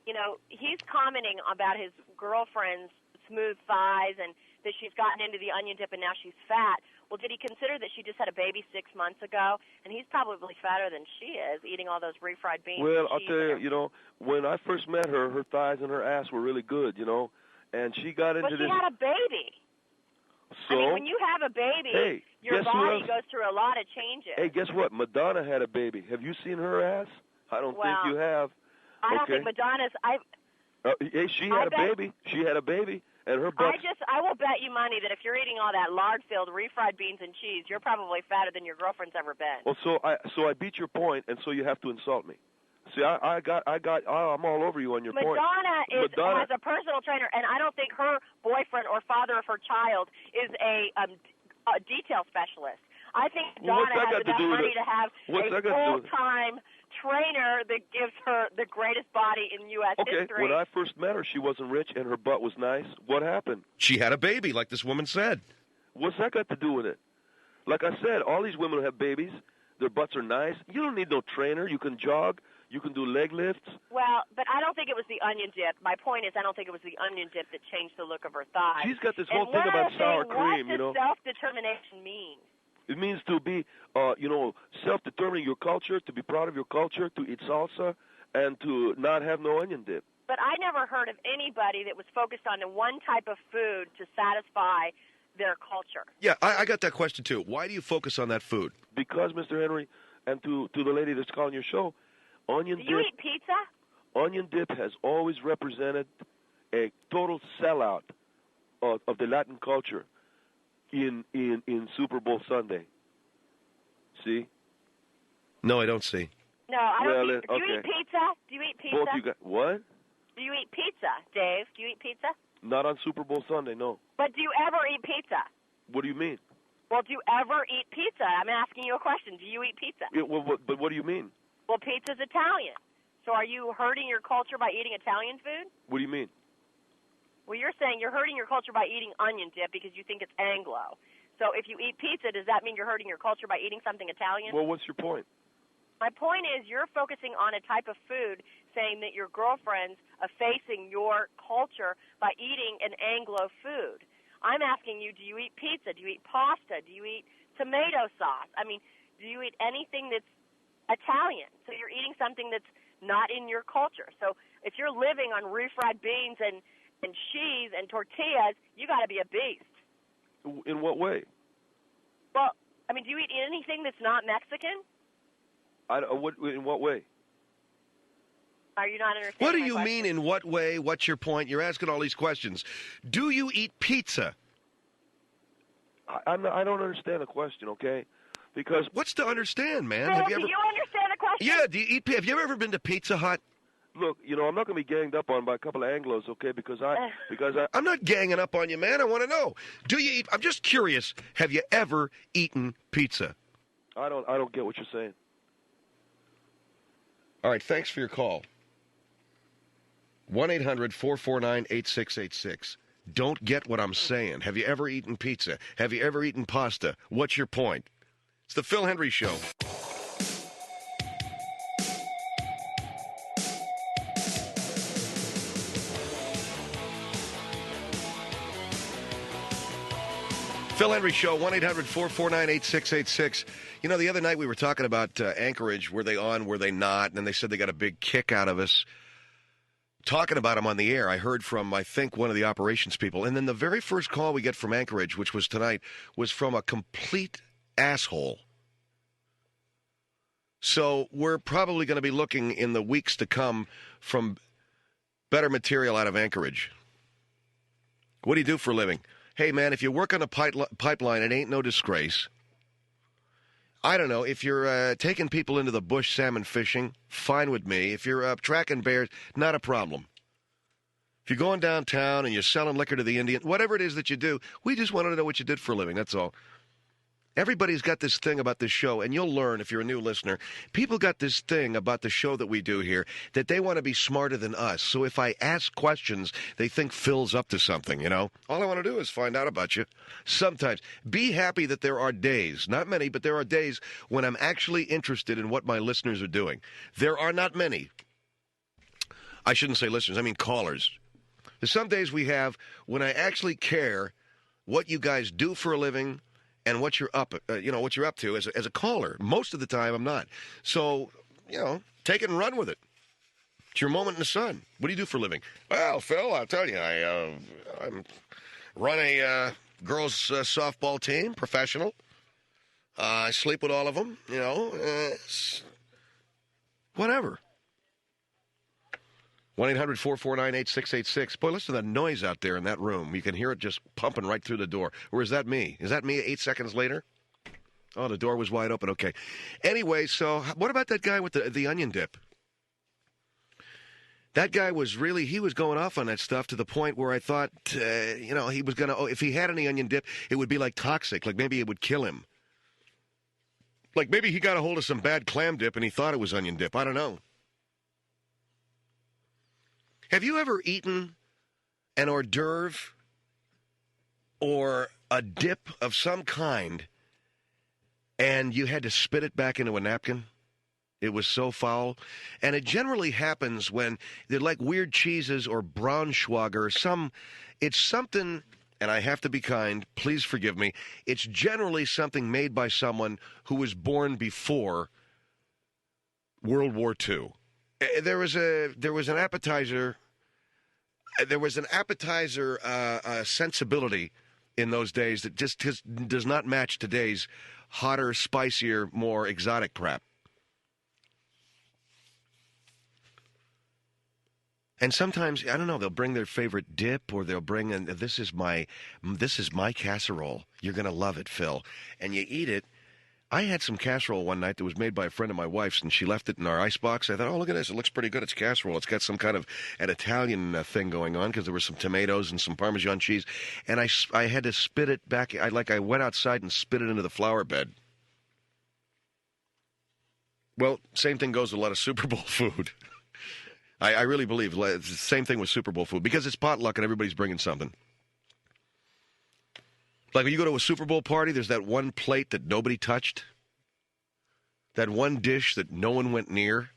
You know, he's commenting about his girlfriend's smooth thighs and that she's gotten into the onion dip and now she's fat. Well, did he consider that she just had a baby 6 months ago, and he's probably fatter than she is, eating all those refried beans? Well, I'll tell you, when I first met her, her thighs and her ass were really good, and she got into But this. she had a baby. So, I mean, when you have a baby, hey, your guess who body else? goes through a lot of changes. Hey, guess what? Madonna had a baby. Have you seen her ass? I don't think you have. I don't Okay. think Madonna's. Hey, she had a baby. She had a baby, and her butt. I will bet you money that if you're eating all that lard-filled refried beans and cheese, you're probably fatter than your girlfriend's ever been. Well, so I beat your point, and so you have to insult me. See, I'm all over you on your point. Madonna has a personal trainer, and I don't think her boyfriend or father of her child is a detail specialist. I think Donna has enough money to have a full-time trainer that gives her the greatest body in U.S. history. Okay, when I first met her, she wasn't rich and her butt was nice. What happened? She had a baby, like this woman said. What's that got to do with it? Like I said, all these women have babies. Their butts are nice. You don't need no trainer. You can jog. You can do leg lifts. Well, but I don't think it was the onion dip. My point is, I don't think it was the onion dip that changed the look of her thighs. She's got this whole thing about sour cream, you know. What does self-determination mean? It means to be, self-determining your culture, to be proud of your culture, to eat salsa, and to not have no onion dip. But I never heard of anybody that was focused on one type of food to satisfy their culture. Yeah, I got that question too. Why do you focus on that food? Because, Mr. Henry, and to the lady that's calling your show, onion dip. Do you eat pizza? Onion dip has always represented a total sellout of the Latin culture in Super Bowl Sunday. See? No, I don't see. No, I don't. Do you eat pizza? Do you eat pizza? Both you got what? Do you eat pizza, Dave? Do you eat pizza? Not on Super Bowl Sunday, no. But do you ever eat pizza? What do you mean? Well, do you ever eat pizza? I'm asking you a question. Do you eat pizza? Yeah, but what do you mean? Well, pizza's Italian. So are you hurting your culture by eating Italian food? What do you mean? Well, you're saying you're hurting your culture by eating onion dip because you think it's Anglo. So if you eat pizza, does that mean you're hurting your culture by eating something Italian? Well, what's your point? My point is you're focusing on a type of food, saying that your girlfriend's effacing your culture by eating an Anglo food. I'm asking you, do you eat pizza? Do you eat pasta? Do you eat tomato sauce? I mean, do you eat anything that's Italian? So you're eating something that's not in your culture. So if you're living on refried beans and cheese and tortillas, you got to be a beast. In what way? Well, I mean, do you eat anything that's not Mexican? In what way? Are you not understanding? What do you mean, in what way? What's your point? You're asking all these questions. Do you eat pizza? I don't understand the question, okay? Because what's to understand, man? Do you understand the question? Yeah, do you eat? Have you ever been to Pizza Hut? Look, I'm not going to be ganged up on by a couple of Anglos, okay? Because I'm not ganging up on you, man. I want to know. Do you eat? I'm just curious. Have you ever eaten pizza? I don't get what you're saying. All right, thanks for your call. 1-800-449-8686. Don't get what I'm saying. Have you ever eaten pizza? Have you ever eaten pasta? What's your point? It's the Phil Hendrie Show. Phil Hendrie Show, 1-800-449-8686. You know, the other night we were talking about Anchorage. Were they on, were they not? And they said they got a big kick out of us talking about them on the air. I heard from, I think, one of the operations people. And then the very first call we get from Anchorage, which was tonight, was from a complete asshole. So we're probably going to be looking in the weeks to come from better material out of Anchorage. What do you do for a living? Hey, man, if you work on a pipeline, it ain't no disgrace. I don't know. If you're taking people into the bush salmon fishing, fine with me. If you're tracking bears, not a problem. If you're going downtown and you're selling liquor to the Indian, whatever it is that you do, we just wanted to know what you did for a living. That's all. Everybody's got this thing about this show, and you'll learn if you're a new listener. People got this thing about the show that we do here that they want to be smarter than us. So if I ask questions, they think Phil's up to something, you know? All I want to do is find out about you. Sometimes. Be happy that there are days, not many, but there are days when I'm actually interested in what my listeners are doing. There are not many. I shouldn't say listeners, I mean callers. There's some days we have when I actually care what you guys do for a living, and what you're up, what you're up to as a caller. Most of the time, I'm not. So, take it and run with it. It's your moment in the sun. What do you do for a living? Well, Phil, I'll tell you, I run a girls' softball team, professional. I sleep with all of them. Whatever. 1-800-449-8686. Boy, listen to that noise out there in that room. You can hear it just pumping right through the door. Or is that me? Is that me 8 seconds later? Oh, the door was wide open. Okay. Anyway, so what about that guy with the onion dip? That guy was he was going off on that stuff to the point where I thought, he was going to, if he had any onion dip, it would be like toxic, like maybe it would kill him. Like maybe he got a hold of some bad clam dip and he thought it was onion dip. I don't know. Have you ever eaten an hors d'oeuvre or a dip of some kind and you had to spit it back into a napkin? It was so foul. And it generally happens when they're like weird cheeses or Braunschweiger. It's something, and I have to be kind, please forgive me, it's generally something made by someone who was born before World War II. There was an appetizer sensibility in those days that just does not match today's hotter, spicier, more exotic crap. And sometimes, I don't know, they'll bring their favorite dip or they'll bring in, this is my casserole. You're going to love it, Phil. And you eat it. I had some casserole one night that was made by a friend of my wife's, and she left it in our icebox. I thought, oh, look at this. It looks pretty good. It's casserole. It's got some kind of an Italian thing going on because there were some tomatoes and some Parmesan cheese. And I had to spit it back. I went outside and spit it into the flower bed. Well, same thing goes with a lot of Super Bowl food. I really believe it's the same thing with Super Bowl food because it's potluck and everybody's bringing something. Like when you go to a Super Bowl party, there's that one plate that nobody touched. That one dish that no one went near.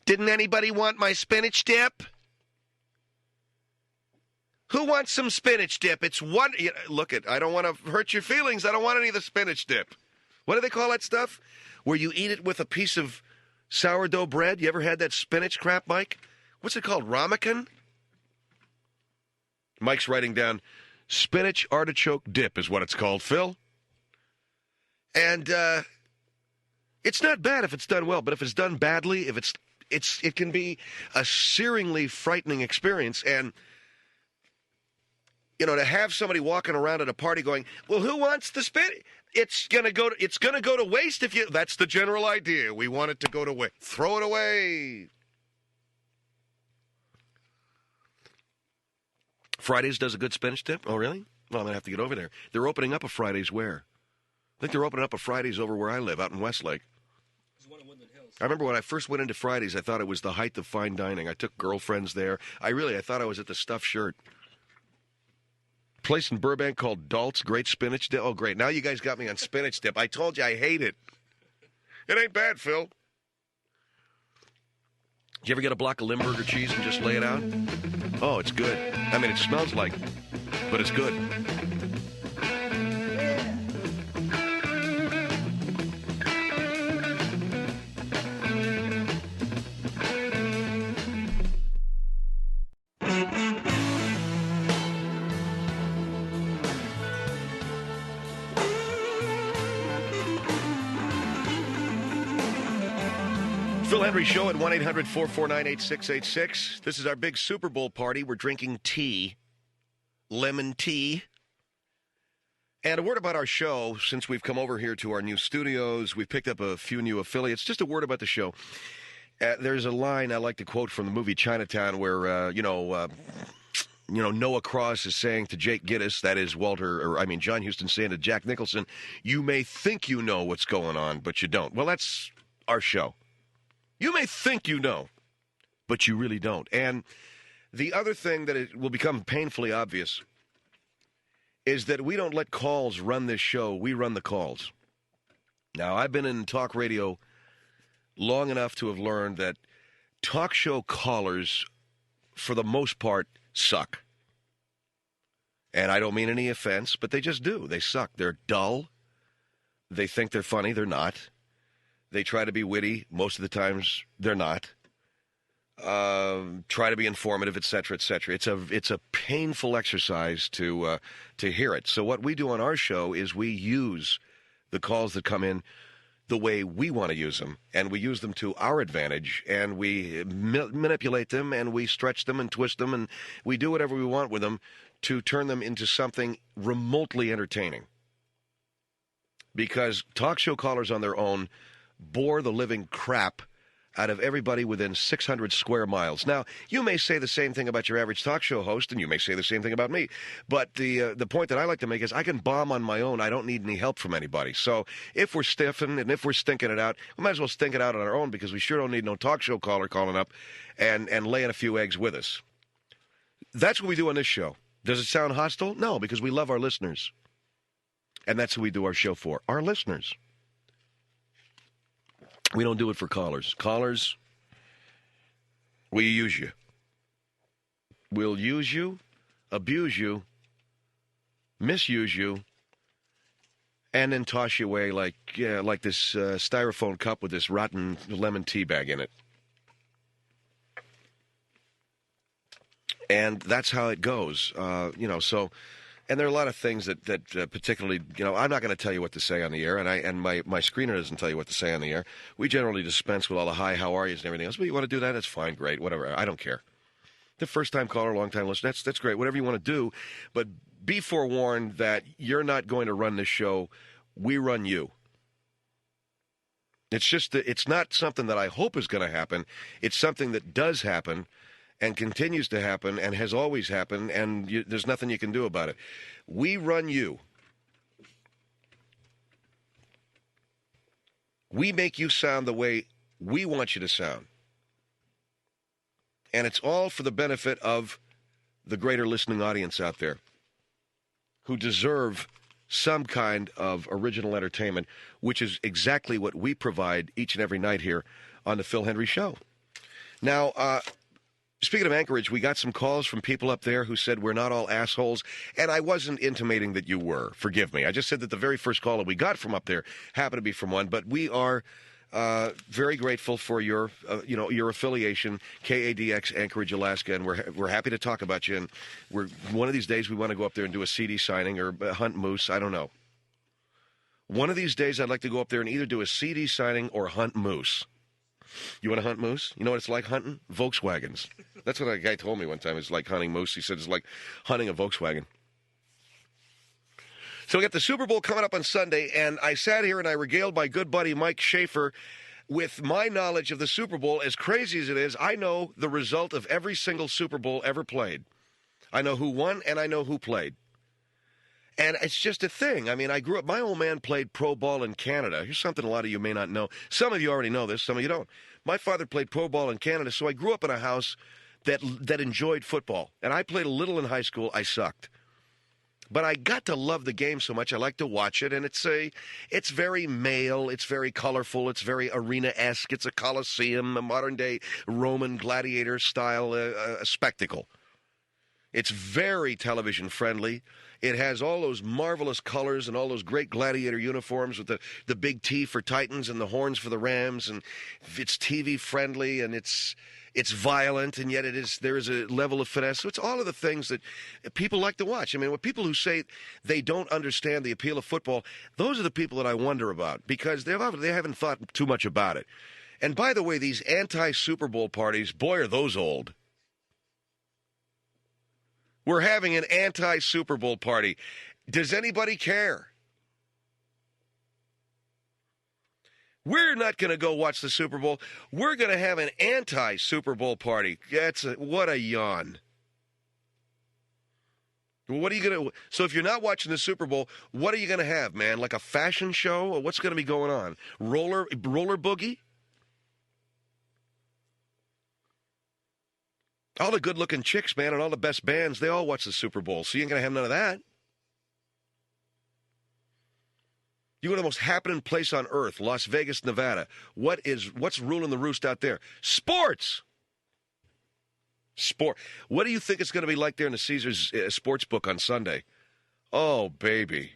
Didn't anybody want my spinach dip? Who wants some spinach dip? It's one. Look, I don't want to hurt your feelings. I don't want any of the spinach dip. What do they call that stuff? Where you eat it with a piece of sourdough bread. You ever had that spinach crap, Mike? What's it called? Ramekin? Mike's writing down spinach artichoke dip is what it's called, Phil. And it's not bad if it's done well, but if it's done badly, it can be a searingly frightening experience. And to have somebody walking around at a party going, "Well, who wants the spinach?" It's gonna go to waste if you. That's the general idea. We want it to go to waste. Throw it away. Fridays does a good spinach dip. Oh, really? Well, I'm gonna have to get over there. They're opening up a Fridays where? I think they're opening up a Fridays over where I live, out in Westlake. I remember when I first went into Fridays, I thought it was the height of fine dining. I took girlfriends there. I thought I was at the Stuffed Shirt. Place in Burbank called Dalt's, great spinach dip. Oh, great. Now you guys got me on spinach dip. I told you I hate it. It ain't bad, Phil. Did you ever get a block of Limburger cheese and just lay it out? Oh, it's good. I mean, it smells like, but it's good. Hendrie Show at 1-800-449-8686. This is our big Super Bowl party. We're drinking tea, lemon tea. And a word about our show, since we've come over here to our new studios, we've picked up a few new affiliates. Just a word about the show. There's a line I like to quote from the movie Chinatown where, Noah Cross is saying to Jake Gittes, that is John Huston saying to Jack Nicholson, you may think you know what's going on, but you don't. Well, that's our show. You may think you know, but you really don't. And the other thing that it will become painfully obvious is that we don't let calls run this show. We run the calls. Now, I've been in talk radio long enough to have learned that talk show callers, for the most part, suck. And I don't mean any offense, but they just do. They suck. They're dull. They think they're funny. They're not. They try to be witty. Most of the times, they're not. Try to be informative, et cetera, et cetera. It's a painful exercise to hear it. So what we do on our show is we use the calls that come in the way we want to use them, and we use them to our advantage, and we manipulate them, and we stretch them and twist them, and we do whatever we want with them to turn them into something remotely entertaining. Because talk show callers on their own bore the living crap out of everybody within 600 square miles. Now, you may say the same thing about your average talk show host, and you may say the same thing about me. But the point that I like to make is I can bomb on my own. I don't need any help from anybody. So if we're stiffing and if we're stinking it out, we might as well stink it out on our own because we sure don't need no talk show caller calling up and laying a few eggs with us. That's what we do on this show. Does it sound hostile? No, because we love our listeners. And that's who we do our show for, our listeners. We don't do it for callers. Callers, we use you. We'll use you, abuse you, misuse you, and then toss you away like this styrofoam cup with this rotten lemon tea bag in it. And that's how it goes, so... And there are a lot of things that particularly, I'm not going to tell you what to say on the air, and my screener doesn't tell you what to say on the air. We generally dispense with all the hi, how are yous and everything else. But you want to do that? That's fine, great, whatever. I don't care. The first-time caller, long-time listener, that's great. Whatever you want to do, but be forewarned that you're not going to run this show. We run you. It's just that it's not something that I hope is going to happen. It's something that does happen. And continues to happen and has always happened, and there's nothing you can do about it. We run you. We make you sound the way we want you to sound. And it's all for the benefit of the greater listening audience out there who deserve some kind of original entertainment, which is exactly what we provide each and every night here on the Phil Hendrie Show. Now, speaking of Anchorage, we got some calls from people up there who said we're not all assholes, and I wasn't intimating that you were. Forgive me. I just said that the very first call that we got from up there happened to be from one, but we are very grateful for your affiliation, KADX Anchorage, Alaska, and we're happy to talk about you. And one of these days we want to go up there and do a CD signing or hunt moose. I don't know. One of these days I'd like to go up there and either do a CD signing or hunt moose. You want to hunt moose? You know what it's like hunting? Volkswagens. That's what a guy told me one time. It's like hunting moose. He said it's like hunting a Volkswagen. So we got the Super Bowl coming up on Sunday, and I sat here and I regaled my good buddy Mike Schaefer with my knowledge of the Super Bowl. As crazy as it is, I know the result of every single Super Bowl ever played. I know who won, and I know who played. And it's just a thing. I mean, I grew up, my old man played pro ball in Canada. Here's something a lot of you may not know. Some of you already know this, some of you don't. My father played pro ball in Canada, so I grew up in a house that enjoyed football. And I played a little in high school. I sucked. But I got to love the game so much. I like to watch it, and it's very male, it's very colorful, it's very arena-esque. It's a coliseum, a modern-day Roman gladiator-style spectacle. It's very television-friendly. It has all those marvelous colors and all those great gladiator uniforms with the big T for Titans and the horns for the Rams, and it's TV-friendly, and it's violent, and yet there is a level of finesse. So it's all of the things that people like to watch. I mean, when people who say they don't understand the appeal of football, those are the people that I wonder about because they haven't thought too much about it. And by the way, these anti-Super Bowl parties, boy, are those old. We're having an anti-Super Bowl party. Does anybody care? We're not going to go watch the Super Bowl. We're going to have an anti-Super Bowl party. What a yawn. What are you going to... So if you're not watching the Super Bowl, what are you going to have, man? Like a fashion show? Or what's going to be going on? Roller boogie? All the good-looking chicks, man, and all the best bands, they all watch the Super Bowl, so you ain't going to have none of that. You go to the most happening place on earth, Las Vegas, Nevada. What's ruling the roost out there? Sports! Sport. What do you think it's going to be like there in the Caesars sports book on Sunday? Oh, baby.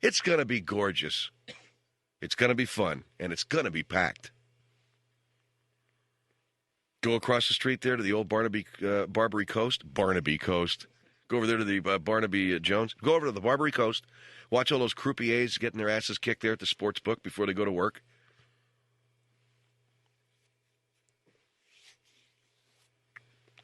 It's going to be gorgeous. It's going to be fun, and it's going to be packed. Go across the street there to the old Barbary Coast. Go over there to the Barnaby Jones. Go over to the Barbary Coast. Watch all those croupiers getting their asses kicked there at the sports book before they go to work.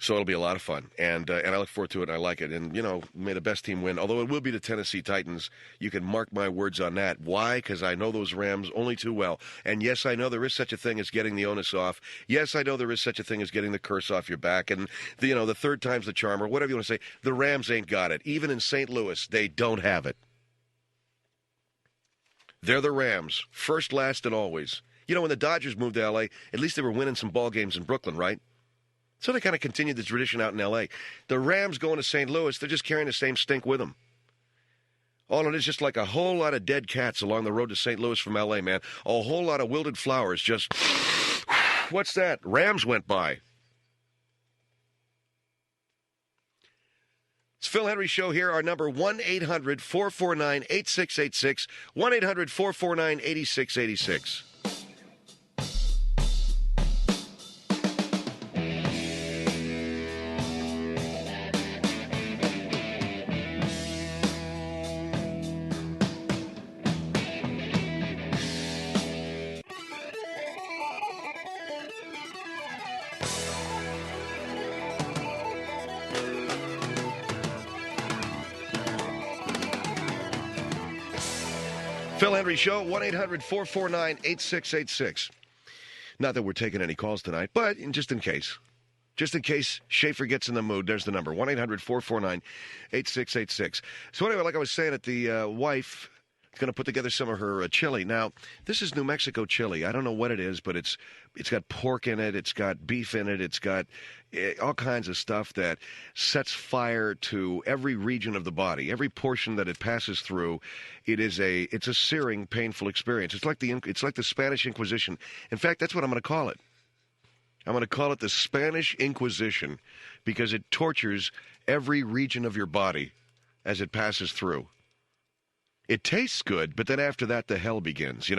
So it'll be a lot of fun, and I look forward to it, and I like it. And, may the best team win. Although it will be the Tennessee Titans. You can mark my words on that. Why? Because I know those Rams only too well. And, yes, I know there is such a thing as getting the onus off. Yes, I know there is such a thing as getting the curse off your back. And, the third time's the charm, or whatever you want to say. The Rams ain't got it. Even in St. Louis, they don't have it. They're the Rams. First, last, and always. When the Dodgers moved to L.A., at least they were winning some ball games in Brooklyn, right? So they kind of continued the tradition out in L.A. The Rams going to St. Louis, they're just carrying the same stink with them. All it is just like a whole lot of dead cats along the road to St. Louis from L.A., man. A whole lot of wilted flowers just, what's that? Rams went by. It's Phil Hendrie Show here. Our number, 1-800-449-8686, 1-800-449-8686. Phil Hendrie Show, 1-800-449-8686. Not that we're taking any calls tonight, but just in case. Just in case Schaefer gets in the mood, there's the number, 1-800-449-8686. So anyway, like I was saying, the wife is going to put together some of her chili. Now, this is New Mexico chili. I don't know what it is, but it's got pork in it. It's got beef in it. It's got all kinds of stuff that sets fire to every region of the body, every portion that it passes through. It's a searing, painful experience. It's like the Spanish Inquisition. In fact, that's what I'm going to call it. I'm going to call it the Spanish Inquisition because it tortures every region of your body as it passes through. It tastes good, but then after that, the hell begins,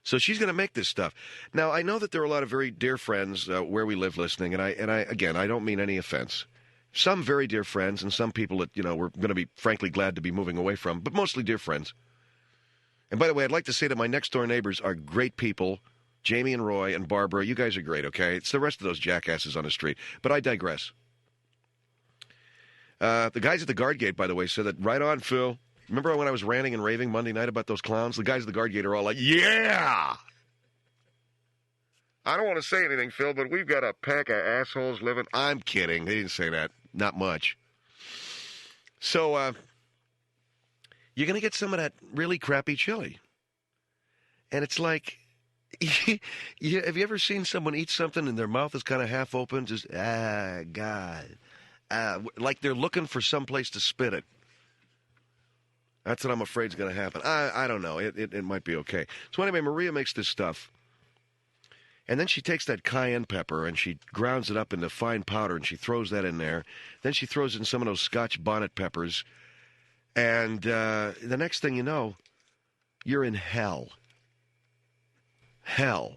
So she's going to make this stuff. Now, I know that there are a lot of very dear friends where we live listening, and I again, I don't mean any offense. Some very dear friends and some people that, we're going to be frankly glad to be moving away from, but mostly dear friends. And by the way, I'd like to say that my next door neighbors are great people. Jamie and Roy and Barbara, you guys are great, okay? It's the rest of those jackasses on the street. But I digress. The guys at the guard gate, by the way, said that, right on, Phil. Remember when I was ranting and raving Monday night about those clowns? The guys at the guard gate are all like, yeah! I don't want to say anything, Phil, but we've got a pack of assholes living. I'm kidding. They didn't say that. Not much. So, you're going to get some of that really crappy chili. And it's like, have you ever seen someone eat something and their mouth is kind of half open? Just, God. Like they're looking for some place to spit it. That's what I'm afraid is going to happen. I don't know. It might be okay. So anyway, Maria makes this stuff. And then she takes that cayenne pepper and she grounds it up into fine powder and she throws that in there. Then she throws in some of those Scotch bonnet peppers. And the next thing you know, you're in hell. Hell.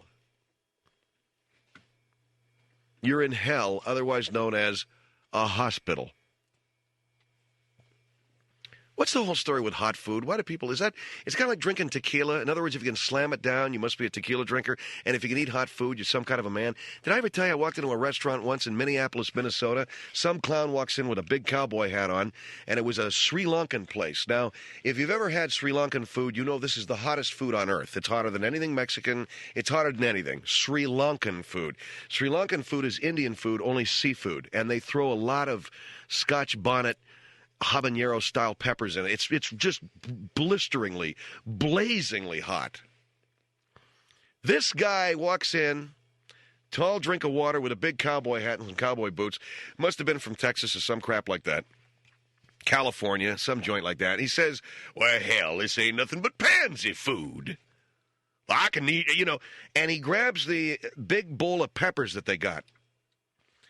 You're in hell, otherwise known as a hospital. What's the whole story with hot food? Why do people, it's kind of like drinking tequila. In other words, if you can slam it down, you must be a tequila drinker. And if you can eat hot food, you're some kind of a man. Did I ever tell you I walked into a restaurant once in Minneapolis, Minnesota? Some clown walks in with a big cowboy hat on, and it was a Sri Lankan place. Now, if you've ever had Sri Lankan food, you know this is the hottest food on earth. It's hotter than anything Mexican. It's hotter than anything. Sri Lankan food. Sri Lankan food is Indian food, only seafood. And they throw a lot of Scotch bonnet habanero-style peppers in it. It's just blisteringly, blazingly hot. This guy walks in, tall drink of water with a big cowboy hat and some cowboy boots. Must have been from Texas or some crap like that. California, some joint like that. He says, well, hell, this ain't nothing but pansy food. I can eat, And he grabs the big bowl of peppers that they got.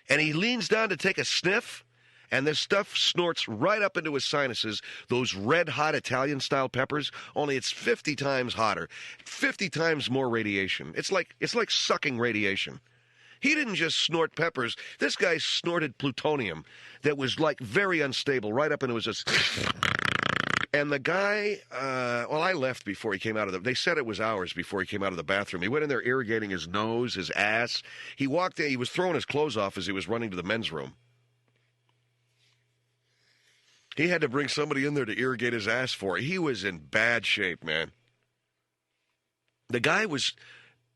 And he leans down to take a sniff. And this stuff snorts right up into his sinuses, those red-hot Italian-style peppers, only it's 50 times hotter, 50 times more radiation. It's like sucking radiation. He didn't just snort peppers. This guy snorted plutonium that was, very unstable, right up into his... And the guy, I left before he came out of the... They said it was hours before he came out of the bathroom. He went in there irrigating his nose, his ass. He walked in. He was throwing his clothes off as he was running to the men's room. He had to bring somebody in there to irrigate his ass for it. He was in bad shape, man. The guy was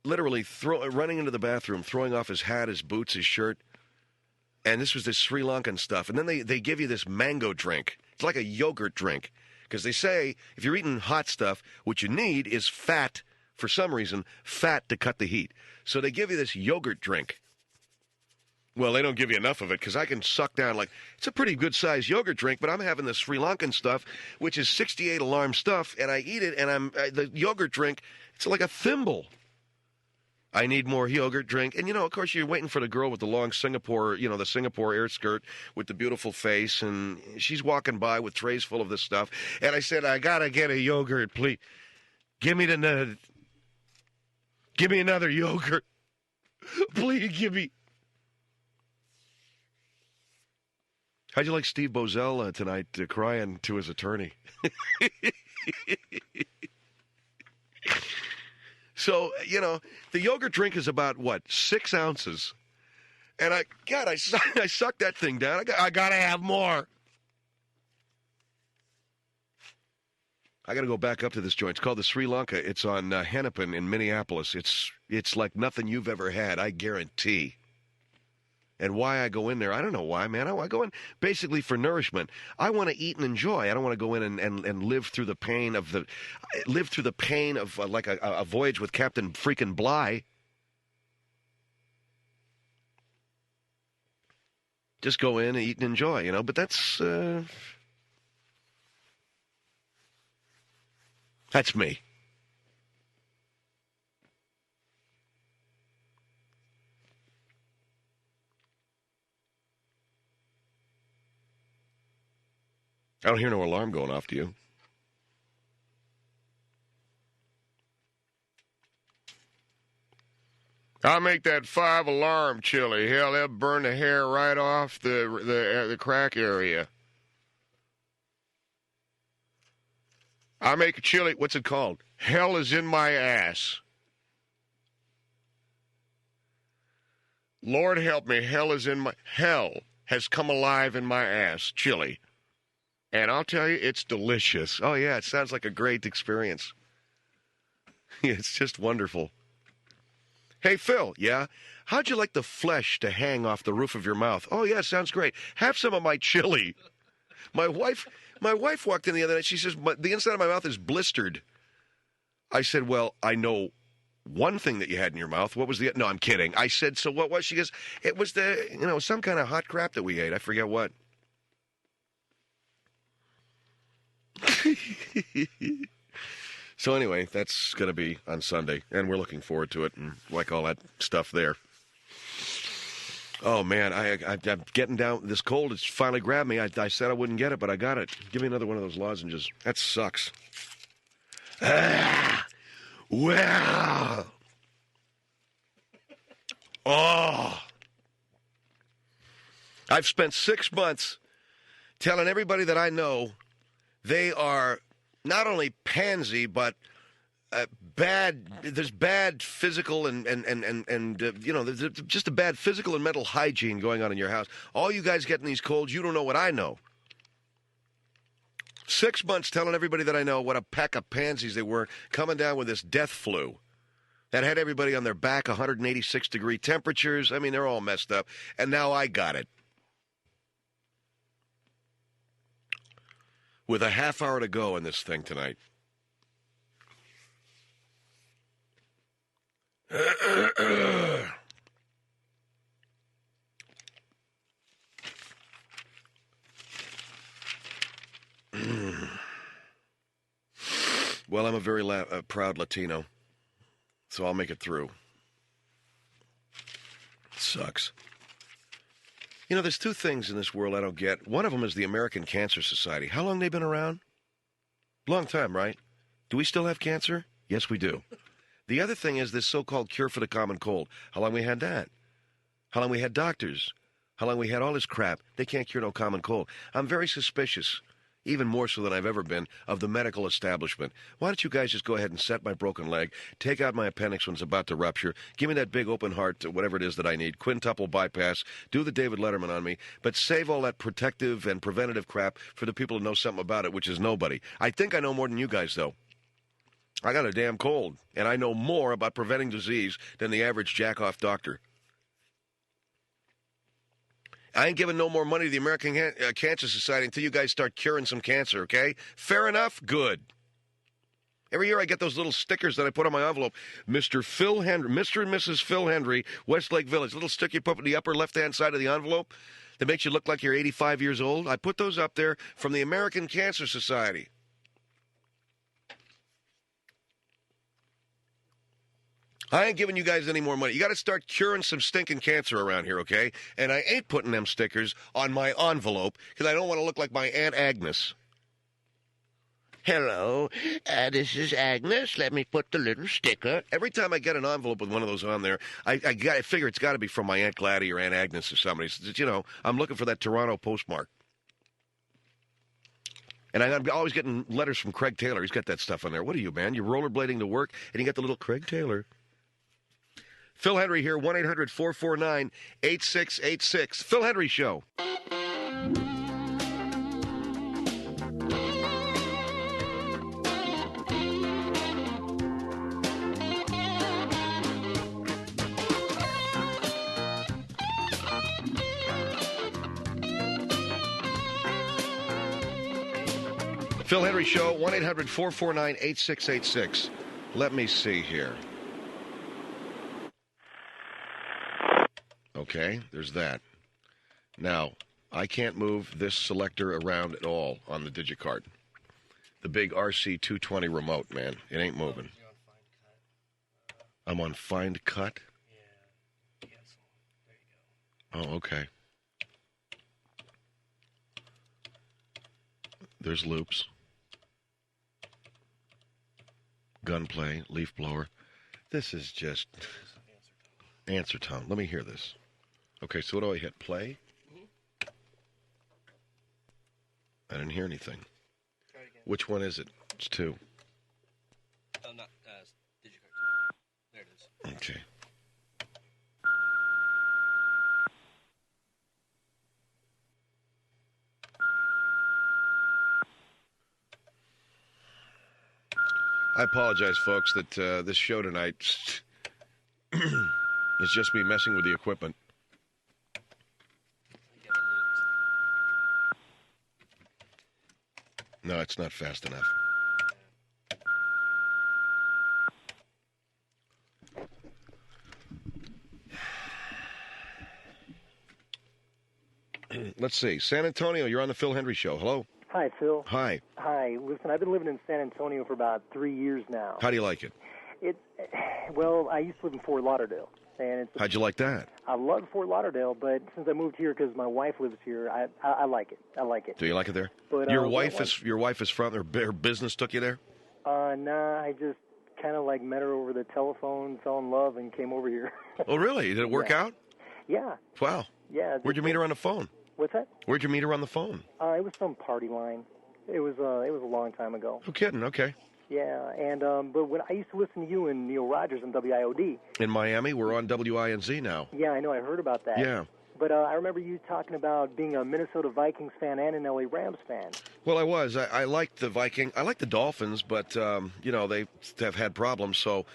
literally running into the bathroom, throwing off his hat, his boots, his shirt. And this was this Sri Lankan stuff. And then they give you this mango drink. It's like a yogurt drink. Because they say if you're eating hot stuff, what you need is fat, for some reason, fat to cut the heat. So they give you this yogurt drink. Well, they don't give you enough of it because I can suck down it's a pretty good-sized yogurt drink, but I'm having the Sri Lankan stuff, which is 68 alarm stuff, and I eat it, and the yogurt drink, it's like a thimble. I need more yogurt drink. And, of course, you're waiting for the girl with the long Singapore, the Singapore air skirt with the beautiful face, and she's walking by with trays full of this stuff. And I said, I got to get a yogurt, please. Give me another yogurt. Please give me. How'd you like Steve Bozell tonight crying to his attorney? So, the yogurt drink is about, 6 ounces? And I sucked that thing down. I got to have more. I got to go back up to this joint. It's called the Sri Lanka. It's on Hennepin in Minneapolis. It's like nothing you've ever had, I guarantee. And why I go in there, I don't know why, man. I go in basically for nourishment. I want to eat and enjoy. I don't want to go in and live through the pain of like a voyage with Captain freaking Bligh. Just go in and eat and enjoy, But that's me. I don't hear no alarm going off, do you? I'll make that 5-alarm chili. Hell, they'll burn the hair right off the crack area. I make a chili. What's it called? Hell is in my ass. Lord help me. Hell has come alive in my ass. Chili. And I'll tell you, it's delicious. Oh, yeah, it sounds like a great experience. It's just wonderful. Hey, Phil, yeah? How'd you like the flesh to hang off the roof of your mouth? Oh, yeah, sounds great. Have some of my chili. My wife walked in the other night. She says, the inside of my mouth is blistered. I said, well, I know one thing that you had in your mouth. What was the... No, I'm kidding. I said, so what was? She goes, it was some kind of hot crap that we ate. I forget what. So anyway, that's going to be on Sunday, and we're looking forward to it, and like all that stuff there. Oh, man, I'm getting down. This cold, it's finally grabbed me. I said I wouldn't get it, but I got it. Give me another one of those lozenges. That sucks. Well. Oh. I've spent 6 months telling everybody that I know they are not only pansy, but bad. There's bad physical and there's just a bad physical and mental hygiene going on in your house. All you guys getting these colds, you don't know what I know. 6 months telling everybody that I know what a pack of pansies they were, coming down with this death flu that had everybody on their back, 186-degree temperatures. I mean, they're all messed up. And now I got it. With a half hour to go in this thing tonight. Well, I'm a very proud Latino, so I'll make it through. It sucks. You know, there's two things in this world I don't get. One of them is the American Cancer Society. How long they been around? Long time, right? Do we still have cancer? Yes, we do. The other thing is this so-called cure for the common cold. How long we had that? How long we had doctors? How long we had all this crap? They can't cure no common cold. I'm very suspicious. even more so than I've ever been, of the medical establishment. Why don't you guys just go ahead and set my broken leg, take out my appendix when it's about to rupture, give me that big open heart, whatever it is that I need, quintuple bypass, do the David Letterman on me, but save all that protective and preventative crap for the people who know something about it, which is nobody. I think I know more than you guys, though. I got a damn cold, and I know more about preventing disease than the average jack-off doctor. I ain't giving no more money to the American Cancer Society until you guys start curing some cancer, okay? Fair enough? Good. Every year I get those little stickers that I put on my envelope. Mr. Phil Hendrie, Mr. and Mrs. Phil Hendrie, Westlake Village. Little sticker you put on the upper left-hand side of the envelope that makes you look like you're 85 years old. I put those up there from the American Cancer Society. I ain't giving you guys any more money. You got to start curing some stinking cancer around here, okay? And I ain't putting them stickers on my envelope because I don't want to look like my Aunt Agnes. Hello, this is Agnes. Let me put the little sticker. Every time I get an envelope with one of those on there, I figure it's got to be from my Aunt Gladys or Aunt Agnes or somebody. You know, I'm looking for that Toronto postmark. And I'm always getting letters from Craig Taylor. He's got that stuff on there. What are you, man? You're rollerblading to work, and you got the little Craig Taylor. Phil Hendrie here, 1-800-449-8686. Phil Hendrie Show. Phil Hendrie Show, 1-800-449-8686. Let me see here. Okay, there's that. Now, I can't move this selector around at all on the DigiCard. The big RC220 remote, man. It ain't moving. I'm on Find Cut? Oh, okay. There's loops. Gunplay, leaf blower. This is just answer tone. Let me hear this. Okay, so what do I hit? Play? I didn't hear anything. Try it again. Which one is it? It's 2. Oh, not DigiCard. There it is. Okay. I apologize, folks, that this show tonight is just me messing with the equipment. No, it's not fast enough. Let's see. San Antonio, you're on the Phil Hendrie Show. Hello. Hi, Phil. Hi. Hi. Listen, I've been living in San Antonio for about 3 years now. How do you like it? Well, I used to live in Fort Lauderdale. And How'd you like that? I love Fort Lauderdale, but since I moved here because my wife lives here, I like it. I like it. Do you like it there? But, your wife is from her business took you there? Nah, I just kind of like met her over the telephone, fell in love, and came over here. Oh, really? Did it work out? Yeah. Wow. Yeah. Where'd you meet her on the phone? What's that? Where'd you meet her on the phone? It was some party line. It was a long time ago. No kidding. Okay. Yeah, and but when I used to listen to you and Neil Rogers on WIOD. In Miami, we're on WINZ now. Yeah, I know. I heard about that. Yeah. But I remember you talking about being a Minnesota Vikings fan and an LA Rams fan. Well, I was. I liked the Viking. I like the Dolphins, but you know, they have had problems, so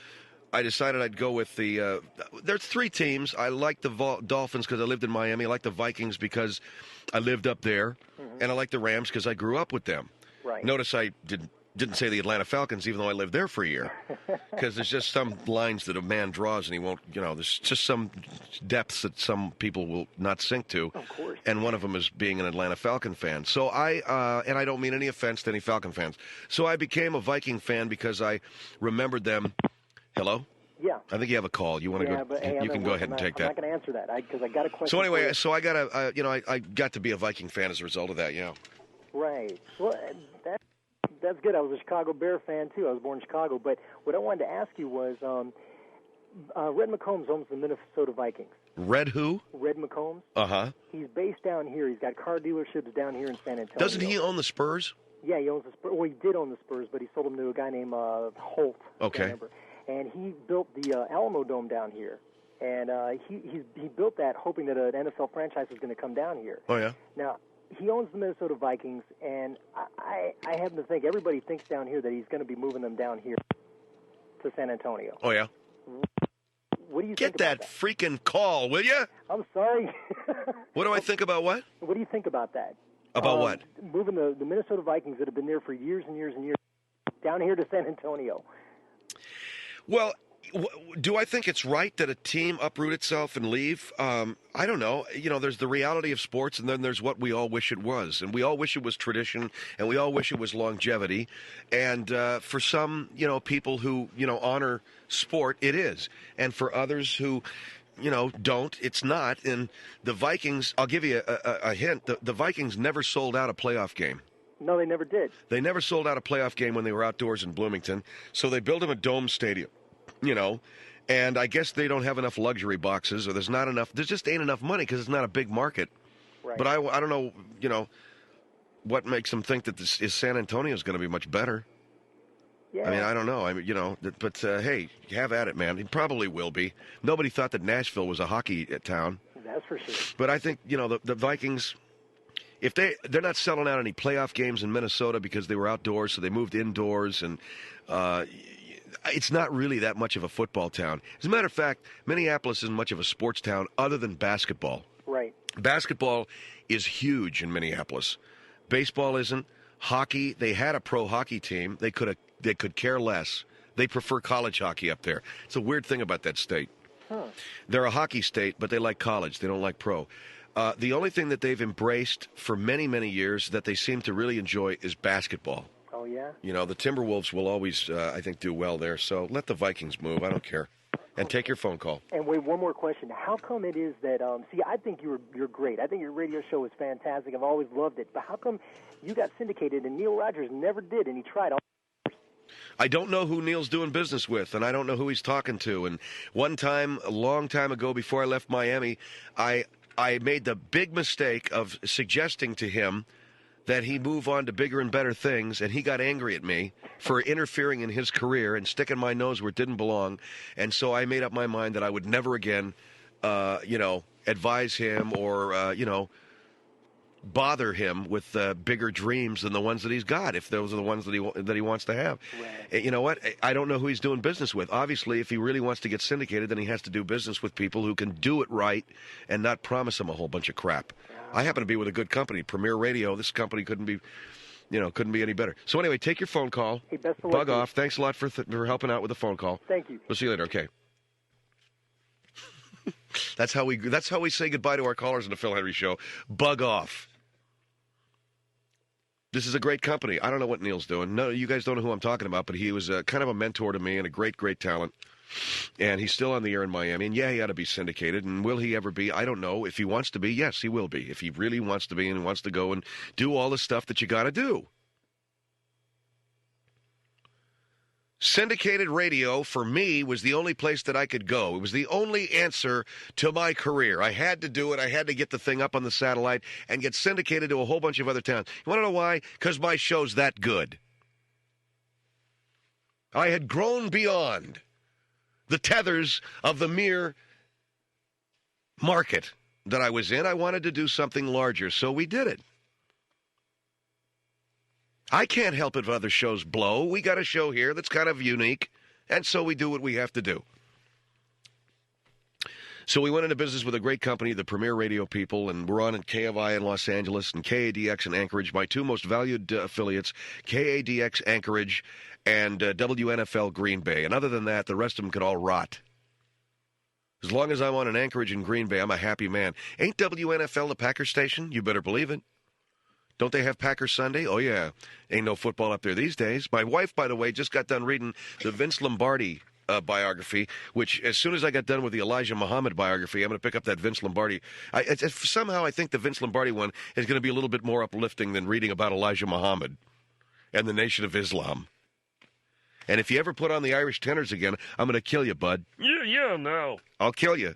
I decided I'd go with the. There's 3 teams. I like the Dolphins because I lived in Miami. I like the Vikings because I lived up there, and I like the Rams because I grew up with them. Right. Notice I didn't say the Atlanta Falcons, even though I lived there for a year, because there's just some lines that a man draws and he won't. You know, there's just some depths that some people will not sink to. Of course. And one of them is being an Atlanta Falcon fan. So and I don't mean any offense to any Falcon fans. So I became a Viking fan because I remembered them. Hello? Yeah. I think you have a call. You want to go? But, hey, you can go ahead and take that. I'm not going to answer that because I got a question. So anyway, I got I got to be a Viking fan as a result of that. Yeah. Right. Well, that's good. I was a Chicago Bear fan too. I was born in Chicago. But what I wanted to ask you was, Red McCombs owns the Minnesota Vikings. Red who? Red McCombs. Uh-huh. He's based down here. He's got car dealerships down here in San Antonio. Doesn't he own the Spurs? Yeah, he owns the Spurs. Well, he did own the Spurs, but he sold them to a guy named Holt. Okay. And he built the Alamo Dome down here. And he built that hoping that an NFL franchise was going to come down here. Oh, yeah? Now, he owns the Minnesota Vikings, and I happen to think everybody thinks down here that he's going to be moving them down here to San Antonio. Oh, yeah? What do you think about that? Get that freaking call, will you? I'm sorry. What do I think about what? What do you think about that? About what? Moving the Minnesota Vikings that have been there for years and years and years down here to San Antonio. Well, do I think it's right that a team uproot itself and leave? I don't know. You know, there's the reality of sports, and then there's what we all wish it was. And we all wish it was tradition, and we all wish it was longevity. And for some, you know, people who, you know, honor sport, it is. And for others who, you know, don't, it's not. And the Vikings, I'll give you a hint, the Vikings never sold out a playoff game. No, they never did. They never sold out a playoff game when they were outdoors in Bloomington. So they built them a dome stadium. You know, and I guess they don't have enough luxury boxes, or there just ain't enough money because it's not a big market. Right. But I don't know, you know, what makes them think that San Antonio is going to be much better. Yeah. I mean, I don't know. I mean, you know, but hey, have at it, man. It probably will be. Nobody thought that Nashville was a hockey town. That's for sure. But I think, you know, the Vikings, if they're not selling out any playoff games in Minnesota because they were outdoors, so they moved indoors, and it's not really that much of a football town. As a matter of fact, Minneapolis isn't much of a sports town other than basketball. Right. Basketball is huge in Minneapolis. Baseball isn't. Hockey, they had a pro hockey team. They could care less. They prefer college hockey up there. It's a weird thing about that state. Huh. They're a hockey state, but they like college. They don't like pro. The only thing that they've embraced for many, many years that they seem to really enjoy is basketball. Oh, yeah? You know, the Timberwolves will always, I think, do well there. So let the Vikings move. I don't care. And take your phone call. And wait, one more question. How come it is that, see, I think you're great. I think your radio show is fantastic. I've always loved it. But how come you got syndicated and Neil Rogers never did, and he tried all? I don't know who Neil's doing business with, and I don't know who he's talking to. And one time, a long time ago, before I left Miami, I made the big mistake of suggesting to him that he move on to bigger and better things, and he got angry at me for interfering in his career and sticking my nose where it didn't belong. And so I made up my mind that I would never again, advise him or, bother him with bigger dreams than the ones that he's got, if those are the ones that he wants to have. Right. You know what? I don't know who he's doing business with. Obviously, if he really wants to get syndicated, then he has to do business with people who can do it right and not promise him a whole bunch of crap. I happen to be with a good company, Premier Radio. This company couldn't be any better. So anyway, take your phone call. Hey, best of luck. Bug off. Thanks a lot for helping out with the phone call. Thank you. We'll see you later. Okay. That's how we say goodbye to our callers in the Phil Hendrie Show. Bug off. This is a great company. I don't know what Neil's doing. No, you guys don't know who I'm talking about, but he was kind of a mentor to me and a great, great talent. And he's still on the air in Miami. And, yeah, he ought to be syndicated. And will he ever be? I don't know. If he wants to be, yes, he will be. If he really wants to be and wants to go and do all the stuff that you got to do. Syndicated radio, for me, was the only place that I could go. It was the only answer to my career. I had to do it. I had to get the thing up on the satellite and get syndicated to a whole bunch of other towns. You want to know why? Because my show's that good. I had grown beyond the tethers of the mere market that I was in. I wanted to do something larger, so we did it. I can't help it if other shows blow. We got a show here that's kind of unique, and so we do what we have to do. So we went into business with a great company, the Premier Radio people, and we're on at KFI in Los Angeles and KADX in Anchorage, my two most valued affiliates, KADX Anchorage and WNFL Green Bay. And other than that, the rest of them could all rot. As long as I'm on an Anchorage and Green Bay, I'm a happy man. Ain't WNFL the Packer station? You better believe it. Don't they have Packer Sunday? Oh, yeah. Ain't no football up there these days. My wife, by the way, just got done reading the Vince Lombardi biography, which as soon as I got done with the Elijah Muhammad biography, I'm going to pick up that Vince Lombardi. Somehow I think the Vince Lombardi one is going to be a little bit more uplifting than reading about Elijah Muhammad and the Nation of Islam. And if you ever put on the Irish tenors again, I'm going to kill you, bud. Yeah, no. I'll kill you.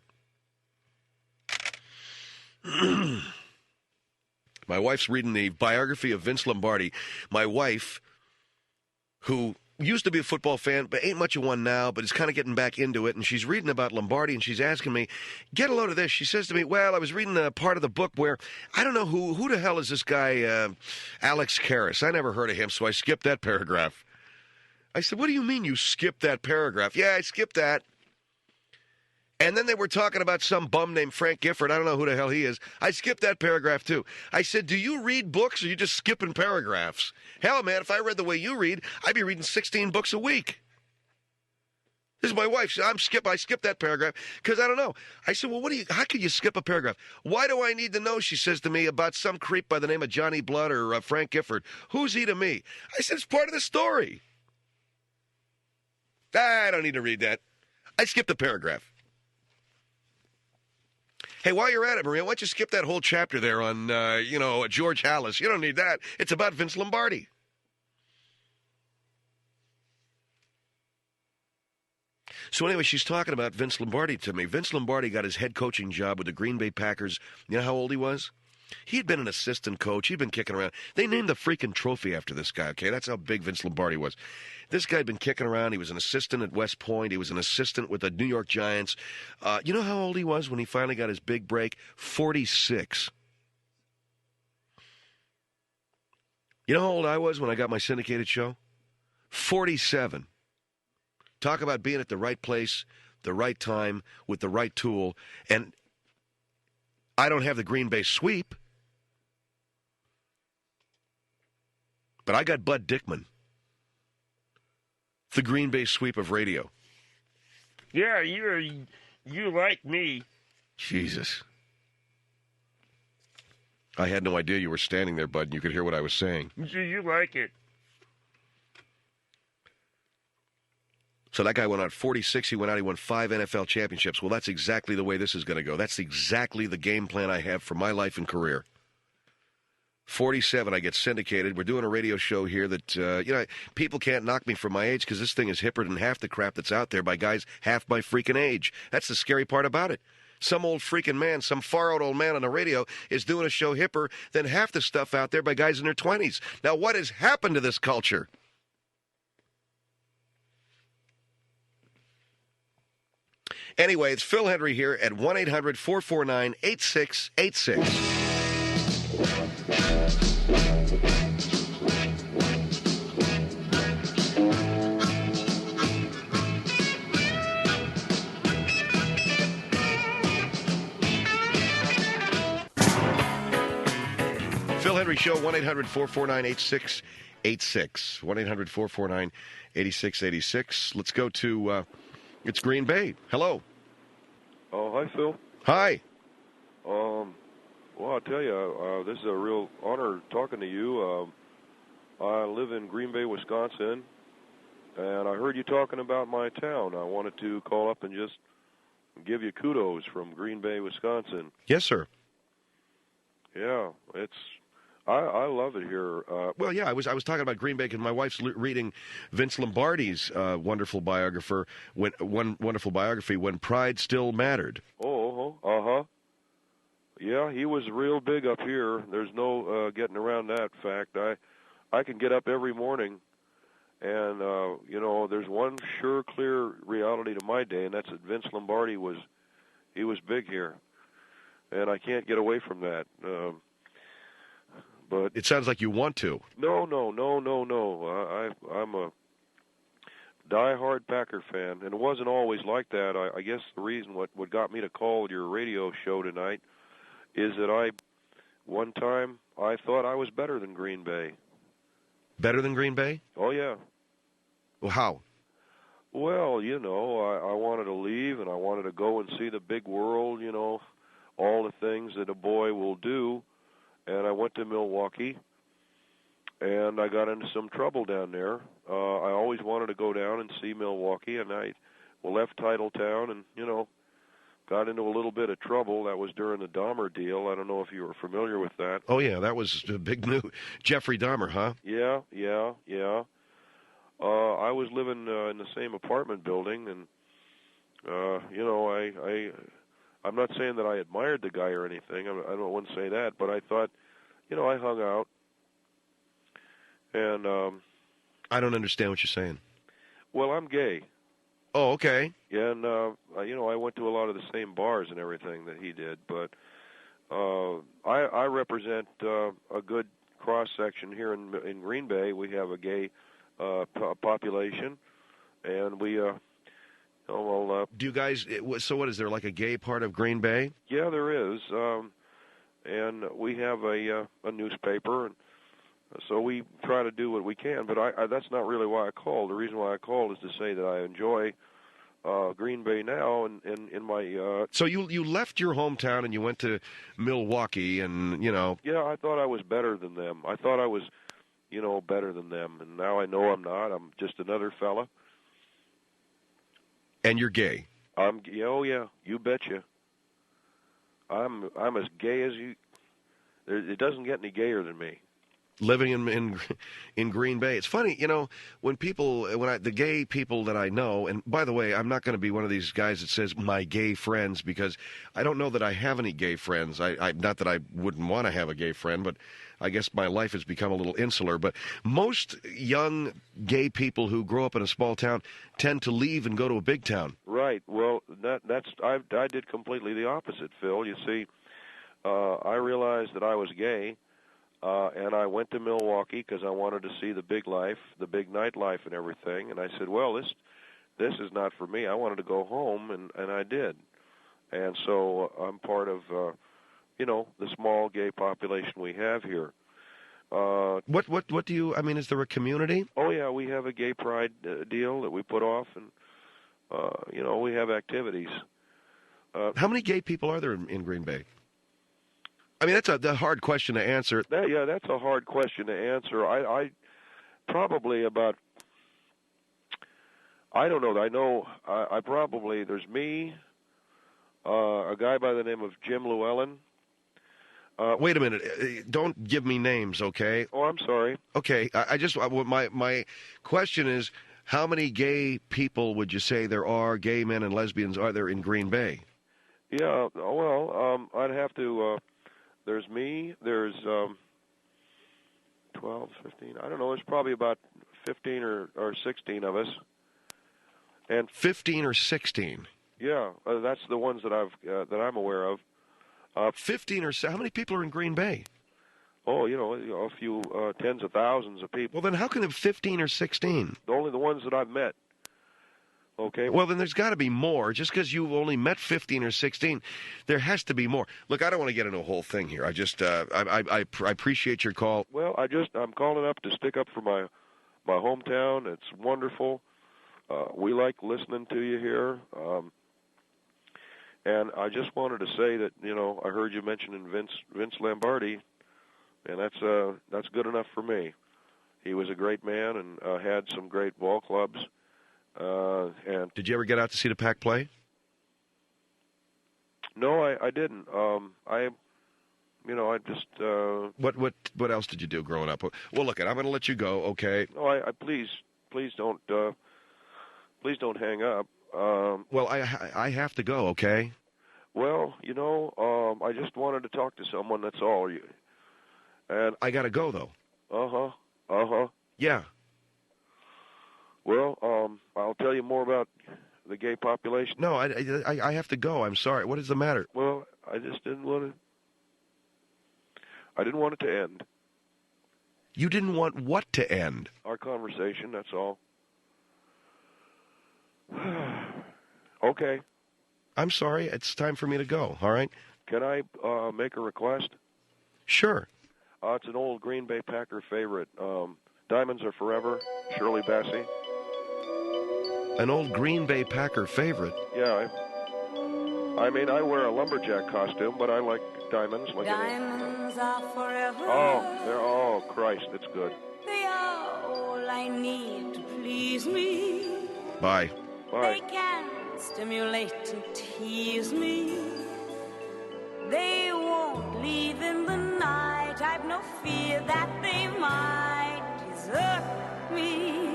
My wife's reading the biography of Vince Lombardi. My wife, who used to be a football fan, but ain't much of one now, but is kind of getting back into it, and she's reading about Lombardi, and she's asking me, get a load of this. She says to me, well, I was reading a part of the book where, I don't know who the hell is this guy, Alex Karras. I never heard of him, so I skipped that paragraph. I said, what do you mean you skipped that paragraph? Yeah, I skipped that. And then they were talking about some bum named Frank Gifford. I don't know who the hell he is. I skipped that paragraph, too. I said, do you read books, or are you just skipping paragraphs? Hell, man, if I read the way you read, I'd be reading 16 books a week. This is my wife. I skipped that paragraph because I don't know. I said, well, how could you skip a paragraph? Why do I need to know, she says to me, about some creep by the name of Johnny Blood or Frank Gifford? Who's he to me? I said, it's part of the story. I don't need to read that. I skipped a paragraph. Hey, while you're at it, Maria, why don't you skip that whole chapter there on, George Halas? You don't need that. It's about Vince Lombardi. So anyway, she's talking about Vince Lombardi to me. Vince Lombardi got his head coaching job with the Green Bay Packers. You know how old he was? He'd been an assistant coach. He'd been kicking around. They named the freaking trophy after this guy, okay? That's how big Vince Lombardi was. This guy had been kicking around. He was an assistant at West Point. He was an assistant with the New York Giants. You know how old he was when he finally got his big break? 46. You know how old I was when I got my syndicated show? 47. Talk about being at the right place, the right time, with the right tool. And I don't have the Green Bay sweep, but I got Bud Dickman, the Green Bay sweep of radio. Yeah, you like me. Jesus. I had no idea you were standing there, Bud, and you could hear what I was saying. You like it. So that guy went out 46. He went out. He won 5 NFL championships. Well, that's exactly the way this is going to go. That's exactly the game plan I have for my life and career. 47, I get syndicated. We're doing a radio show here that, people can't knock me for my age because this thing is hipper than half the crap that's out there by guys half my freaking age. That's the scary part about it. Some old freaking man, some far-out old man on the radio is doing a show hipper than half the stuff out there by guys in their 20s. Now, what has happened to this culture? Anyway, it's Phil Hendrie here at 1-800-449-8686. Phil Hendrie Show, 1-800-449-8686. 1-800-449-8686. Let's go to... it's Green Bay. Hello. Oh, hi, Phil. Hi. Well, I'll tell you, this is a real honor talking to you. I live in Green Bay, Wisconsin, and I heard you talking about my town. I wanted to call up and just give you kudos from Green Bay, Wisconsin. Yes, sir. Yeah, I love it here. Well, yeah, I was talking about Green Bay because my wife's reading Vince Lombardi's wonderful biography, When Pride Still Mattered. Oh, uh-huh. Yeah, he was real big up here. There's no getting around that fact. I can get up every morning, and, there's one sure, clear reality to my day, and that's that Vince Lombardi was big here. And I can't get away from that. But it sounds like you want to. No. I'm a diehard Packer fan, and it wasn't always like that. I guess the reason what got me to call your radio show tonight is that one time I thought I was better than Green Bay. Better than Green Bay? Oh, yeah. Well, how? Well, I wanted to leave, and I wanted to go and see the big world, all the things that a boy will do. And I went to Milwaukee, and I got into some trouble down there. I always wanted to go down and see Milwaukee, and I left Titletown and, got into a little bit of trouble. That was during the Dahmer deal. I don't know if you were familiar with that. Oh, yeah, that was a big news. Jeffrey Dahmer, huh? Yeah. I was living in the same apartment building, and you know, I'm not saying that I admired the guy or anything. I wouldn't say that, but I thought, you know, I hung out, and I don't understand what you're saying. Well, I'm gay. Oh, okay. Yeah, and you know, I went to a lot of the same bars and everything that he did, but I represent a good cross section here in Green Bay. We have a gay population, and we do you guys? So, what is there, like a gay part of Green Bay? Yeah, there is, and we have a newspaper, and so we try to do what we can. But that's not really why I called. The reason why I called is to say that I enjoy Green Bay now, and in my. So you left your hometown and you went to Milwaukee, and you know. Yeah, I thought I was better than them. I thought I was, you know, better than them, and now I know I'm not. I'm just another fella. And you're gay. Oh yeah, you betcha. I'm as gay as you. It doesn't get any gayer than me. Living in Green Bay, it's funny, you know, the gay people that I know, and by the way, I'm not going to be one of these guys that says my gay friends, because I don't know that I have any gay friends. I not that I wouldn't want to have a gay friend, but I guess my life has become a little insular. But most young gay people who grow up in a small town tend to leave and go to a big town. Right. Well, I did completely the opposite, Phil. You see, I realized that I was gay. And I went to Milwaukee because I wanted to see the big life, the big nightlife and everything. And I said, well, this is not for me. I wanted to go home, and I did. And so I'm part of, you know, the small gay population we have here. What do you, I mean, is there a community? Oh, yeah, we have a gay pride deal that we put off, and, you know, we have activities. How many gay people are there in Green Bay? I mean, that's a hard question to answer. Yeah, that's a hard question to answer. I probably about, I don't know. I know I probably, there's me, a guy by the name of Jim Llewellyn. Wait a minute. Don't give me names, okay? Oh, I'm sorry. Okay. My question is, how many gay people would you say there are, gay men and lesbians, are there in Green Bay? Yeah, well, I'd have to... There's me, there's 12, 15, I don't know, there's probably about 15 or 16 of us. And 15 or 16? Yeah, that's the ones that I'm aware of. 15 or so, how many people are in Green Bay? Oh, you know, a few tens of thousands of people. Well, then how can it be 15 or 16? Only the ones that I've met. Okay. Well, then there's got to be more. Just because you've only met 15 or 16, there has to be more. Look, I don't want to get into a whole thing here. I just, I appreciate your call. Well, I'm calling up to stick up for my hometown. It's wonderful. We like listening to you here. And I just wanted to say that, you know, I heard you mentioning Vince Lombardi, and that's good enough for me. He was a great man and had some great ball clubs. And did you ever get out to see the Pack play? No, I didn't. I just. What else did you do growing up? Well, look, I'm going to let you go. Okay. No, I please don't hang up. Well, I have to go. Okay. Well, you know, I just wanted to talk to someone. That's all. And I got to go though. Yeah. Well, I'll tell you more about the gay population. No, I have to go. I'm sorry. What is the matter? Well, I just didn't want to. I didn't want it to end. You didn't want what to end? Our conversation. That's all. Okay. I'm sorry. It's time for me to go. All right. Can I make a request? Sure. It's an old Green Bay Packer favorite. Diamonds Are Forever. Shirley Bassey. An old Green Bay Packer favorite? Yeah, I mean, I wear a lumberjack costume, but I like diamonds. Diamonds are forever. Oh, Christ, it's good. They are all I need to please me. Bye. They can stimulate and tease me. They won't leave in the night. I've no fear that they might desert me.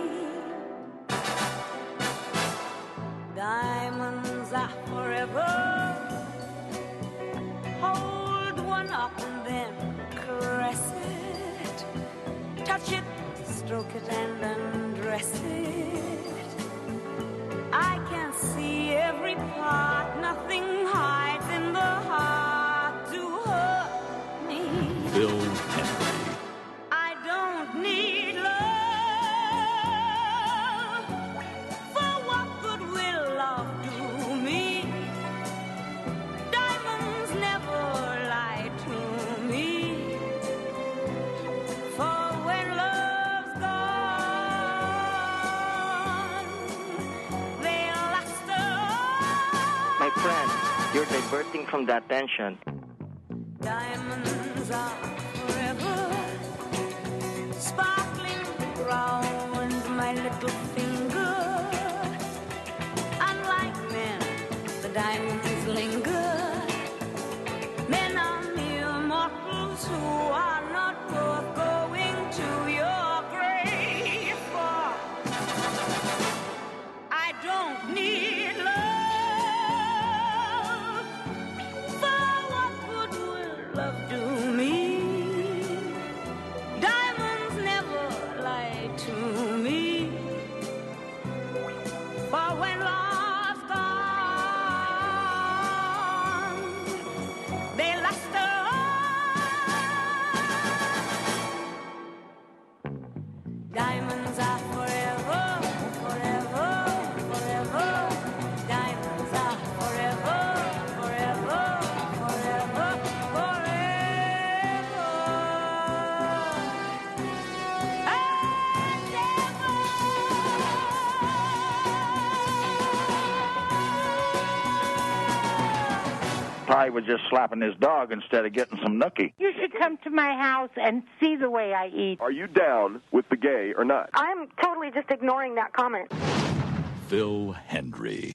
stroke it and undress it. I can see every part, nothing hides in the heart to hurt me. Phil Hendrie. I don't need love, for what good will love do me? Diamonds never lie to me, for when love's gone, they'll last on. My friend, you're diverting from the attention. Diamonds are forever, sparkling round my little finger. Unlike men, the diamonds linger. Men are mere mortals who are not worth going to your grave for. I don't need love, for what good will love do me? Diamonds never lie to me, for when love's gone, they last on. Diamonds are forever, forever, forever. Diamonds are forever, forever, forever, forever. Ty was just slapping his dog instead of getting some nookie. You should come to my house and see the way I eat. Are you down with the gay or not? I'm totally just ignoring that comment. Phil Hendrie.